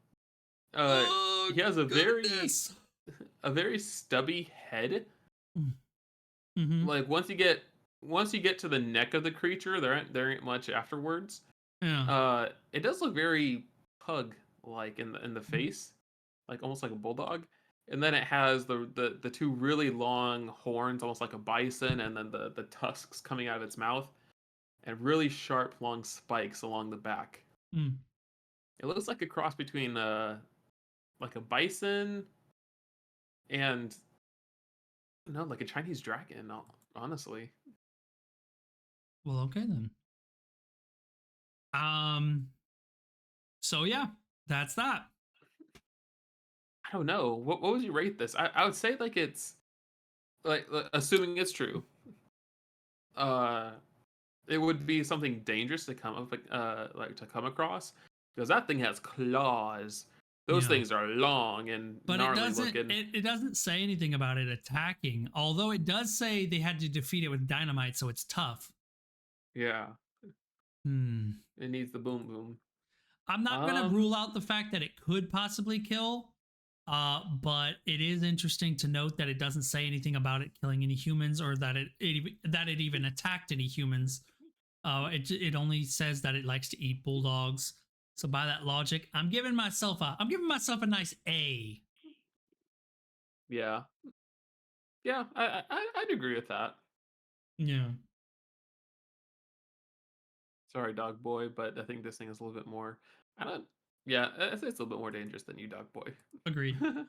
Oh He has goodness. a very stubby head. Mm-hmm. Like once you get to the neck of the creature, there ain't much afterwards. Yeah. It does look very pug like in the face, like almost like a bulldog. And then it has the two really long horns, almost like a bison, and then the tusks coming out of its mouth, and really sharp long spikes along the back. Mm. It looks like a cross between like a bison and no, like a Chinese dragon, honestly. Well, okay then. So yeah, that's that. I don't know. What would you rate this? I would say like it's like assuming it's true. Uh it would be something dangerous to come up like to come across because that thing has claws. Those Yeah. things are long and But gnarly looking. it doesn't say anything about it attacking, although it does say they had to defeat it with dynamite, so it's tough. Yeah. Hmm. It needs the boom boom. I'm not gonna rule out the fact that it could possibly kill. But it is interesting to note that it doesn't say anything about it killing any humans or that it even attacked any humans. It only says that it likes to eat bulldogs. So by that logic, I'm giving myself a nice A. Yeah. Yeah, I'd agree with that. Yeah. Sorry, dog boy, but I think this thing is a little bit more. I don't. Yeah, I say it's a little bit more dangerous than you, dog boy. Agreed. Huh.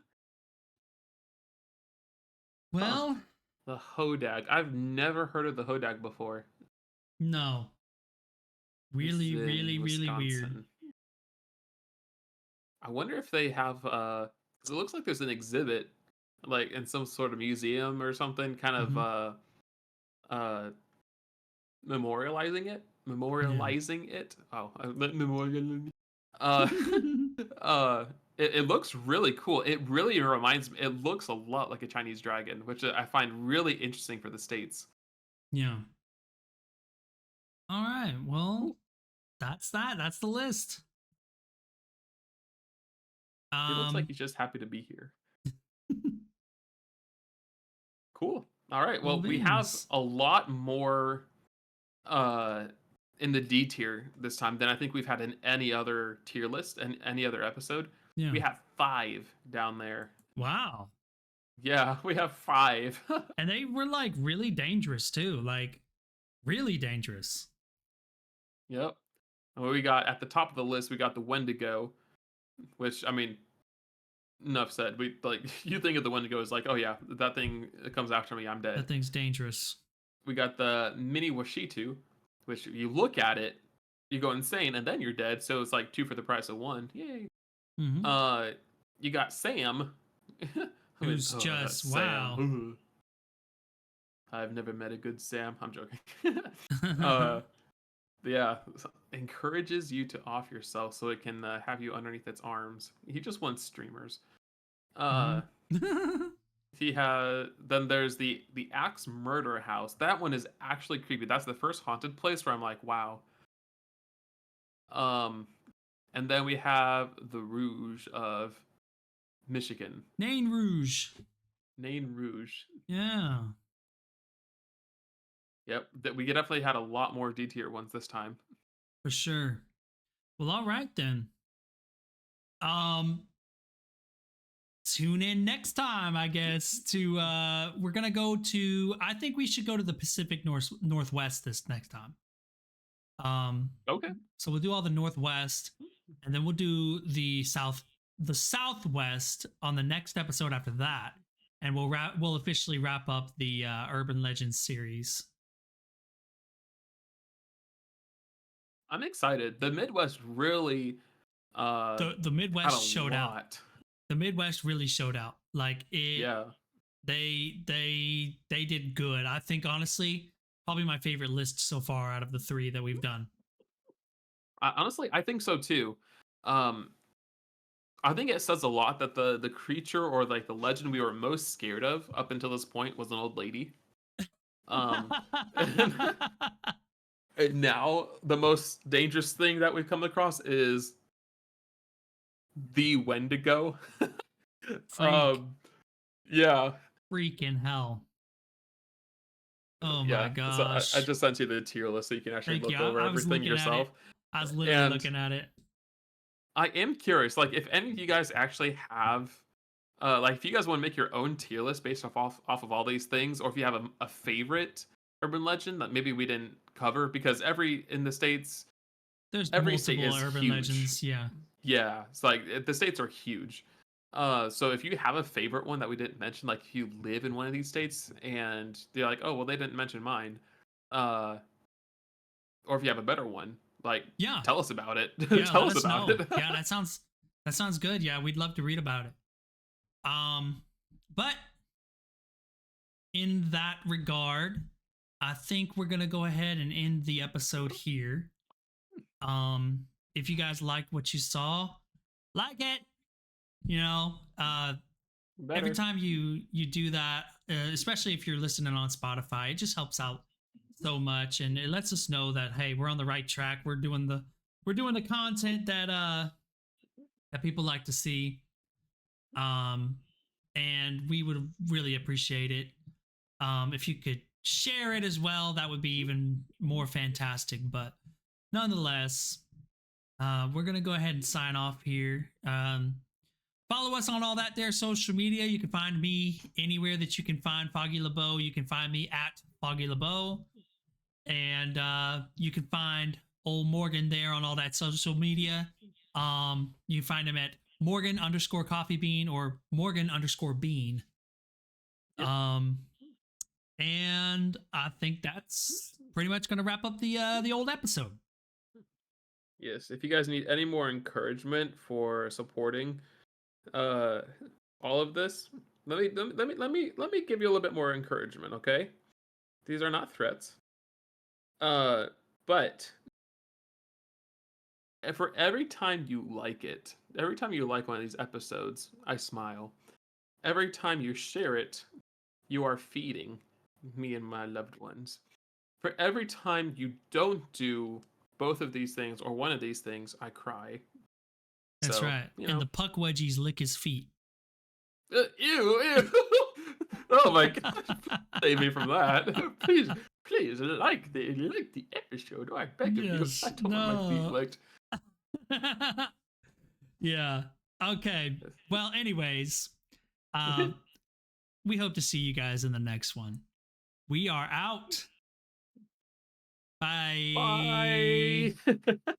Well, The hodag. I've never heard of the hodag before. no. Really, This is in really, really weird. Wisconsin. I wonder if they have because it looks like there's an exhibit like in some sort of museum or something, kind of uh memorializing it. Memorializing it. Oh, I meant memorializing. Uh, uh, it looks really cool. It really reminds me. It looks a lot like a Chinese dragon, which I find really interesting for the states. Yeah. All right. Well, that's that. That's the list. He looks like he's just happy to be here. Cool. All right. Well, we have a lot more in the D tier this time than I think we've had in any other tier list and any other episode. Yeah. We have 5 down there. Wow. Yeah, we have 5. And they were like really dangerous too. Like really dangerous. Yep. And we got at the top of the list, we got the Wendigo, which I mean, enough said. We like you think of the Wendigo as like, oh yeah, that thing comes after me, I'm dead. That thing's dangerous. We got the Mini Washitu, which you look at it, you go insane, and then you're dead. So it's like 2 for the price of 1. Yay. Mm-hmm. You got Sam, who's just wow. Sam. I've never met a good Sam. I'm joking. Yeah, encourages you to off yourself so it can have you underneath its arms. He just wants streamers. He has. Then there's the Axe Murder House. That one is actually creepy. That's the first haunted place where I'm like, wow. And then we have the Rouge of Michigan. Nain Rouge. Nain Rouge. Yeah. Yep, that we definitely had a lot more D tier ones this time. For sure. Well, all right then. Tune in next time, I guess, to we're gonna go to I think we should go to the Pacific Northwest this next time. Okay. So we'll do all the Northwest, and then we'll do the Southwest on the next episode after that. And we'll officially wrap up the Urban Legends series. I'm excited. The Midwest really the Midwest showed out. The Midwest really showed out. Like it. Yeah. They did good. I think honestly, probably my favorite list so far out of the 3 that we've done. Honestly, I think so too. Um, I think it says a lot that the creature or like the legend we were most scared of up until this point was an old lady. Um, and now the most dangerous thing that we've come across is the Wendigo. Freak. Yeah, Freaking hell. Oh my yeah. So I gosh. just sent you the tier list so you can actually Thank you. look over I was everything looking at it. yourself. I was literally And looking at it. I am curious, like if any of you guys actually have, like if you guys want to make your own tier list based off of all these things, or if you have a favorite urban legend that maybe we didn't cover, because every in the states, There's every state multiple is urban huge. legends. Yeah. Yeah, it's like the states are huge. So if you have a favorite one that we didn't mention, like if you live in one of these states and they're like, oh well, they didn't mention mine, uh, or if you have a better one, like Yeah. tell us about it. Yeah. Tell Let us us about know. it. Yeah. That sounds good. Yeah. We'd love to read about it. But in that regard, I think we're gonna go ahead and end the episode here. If you guys liked what you saw, like it. You know, every Better. time you do that, especially if you're listening on Spotify, it just helps out so much, and it lets us know that hey, we're on the right track. We're doing the content that people like to see. Um, and we would really appreciate it if you could share it as well. That would be even more fantastic. But nonetheless, we're gonna go ahead and sign off here. Follow us on all that there social media. You can find me anywhere that you can find Foggy LeBeau. You can find me at Foggy LeBeau. And you can find old Morgan there on all that social media. You can find him at Morgan _ coffee bean or Morgan _ bean. Yep. And I think that's pretty much going to wrap up the old episode. Yes, if you guys need any more encouragement for supporting all of this, let me give you a little bit more encouragement, okay? These are not threats. But for every time you like it, every time you like one of these episodes, I smile. Every time you share it, you are feeding me and my loved ones. For every time you don't do both of these things or one of these things, I cry. That's So, right. you And know. the puck wedgies lick his feet. Ew. Oh my god. Save me from that. Please like the episode. I beg of you. Yes. I don't want my feet licked. Yeah. Okay. Well, anyways, we hope to see you guys in the next one. We are out. Bye. Bye.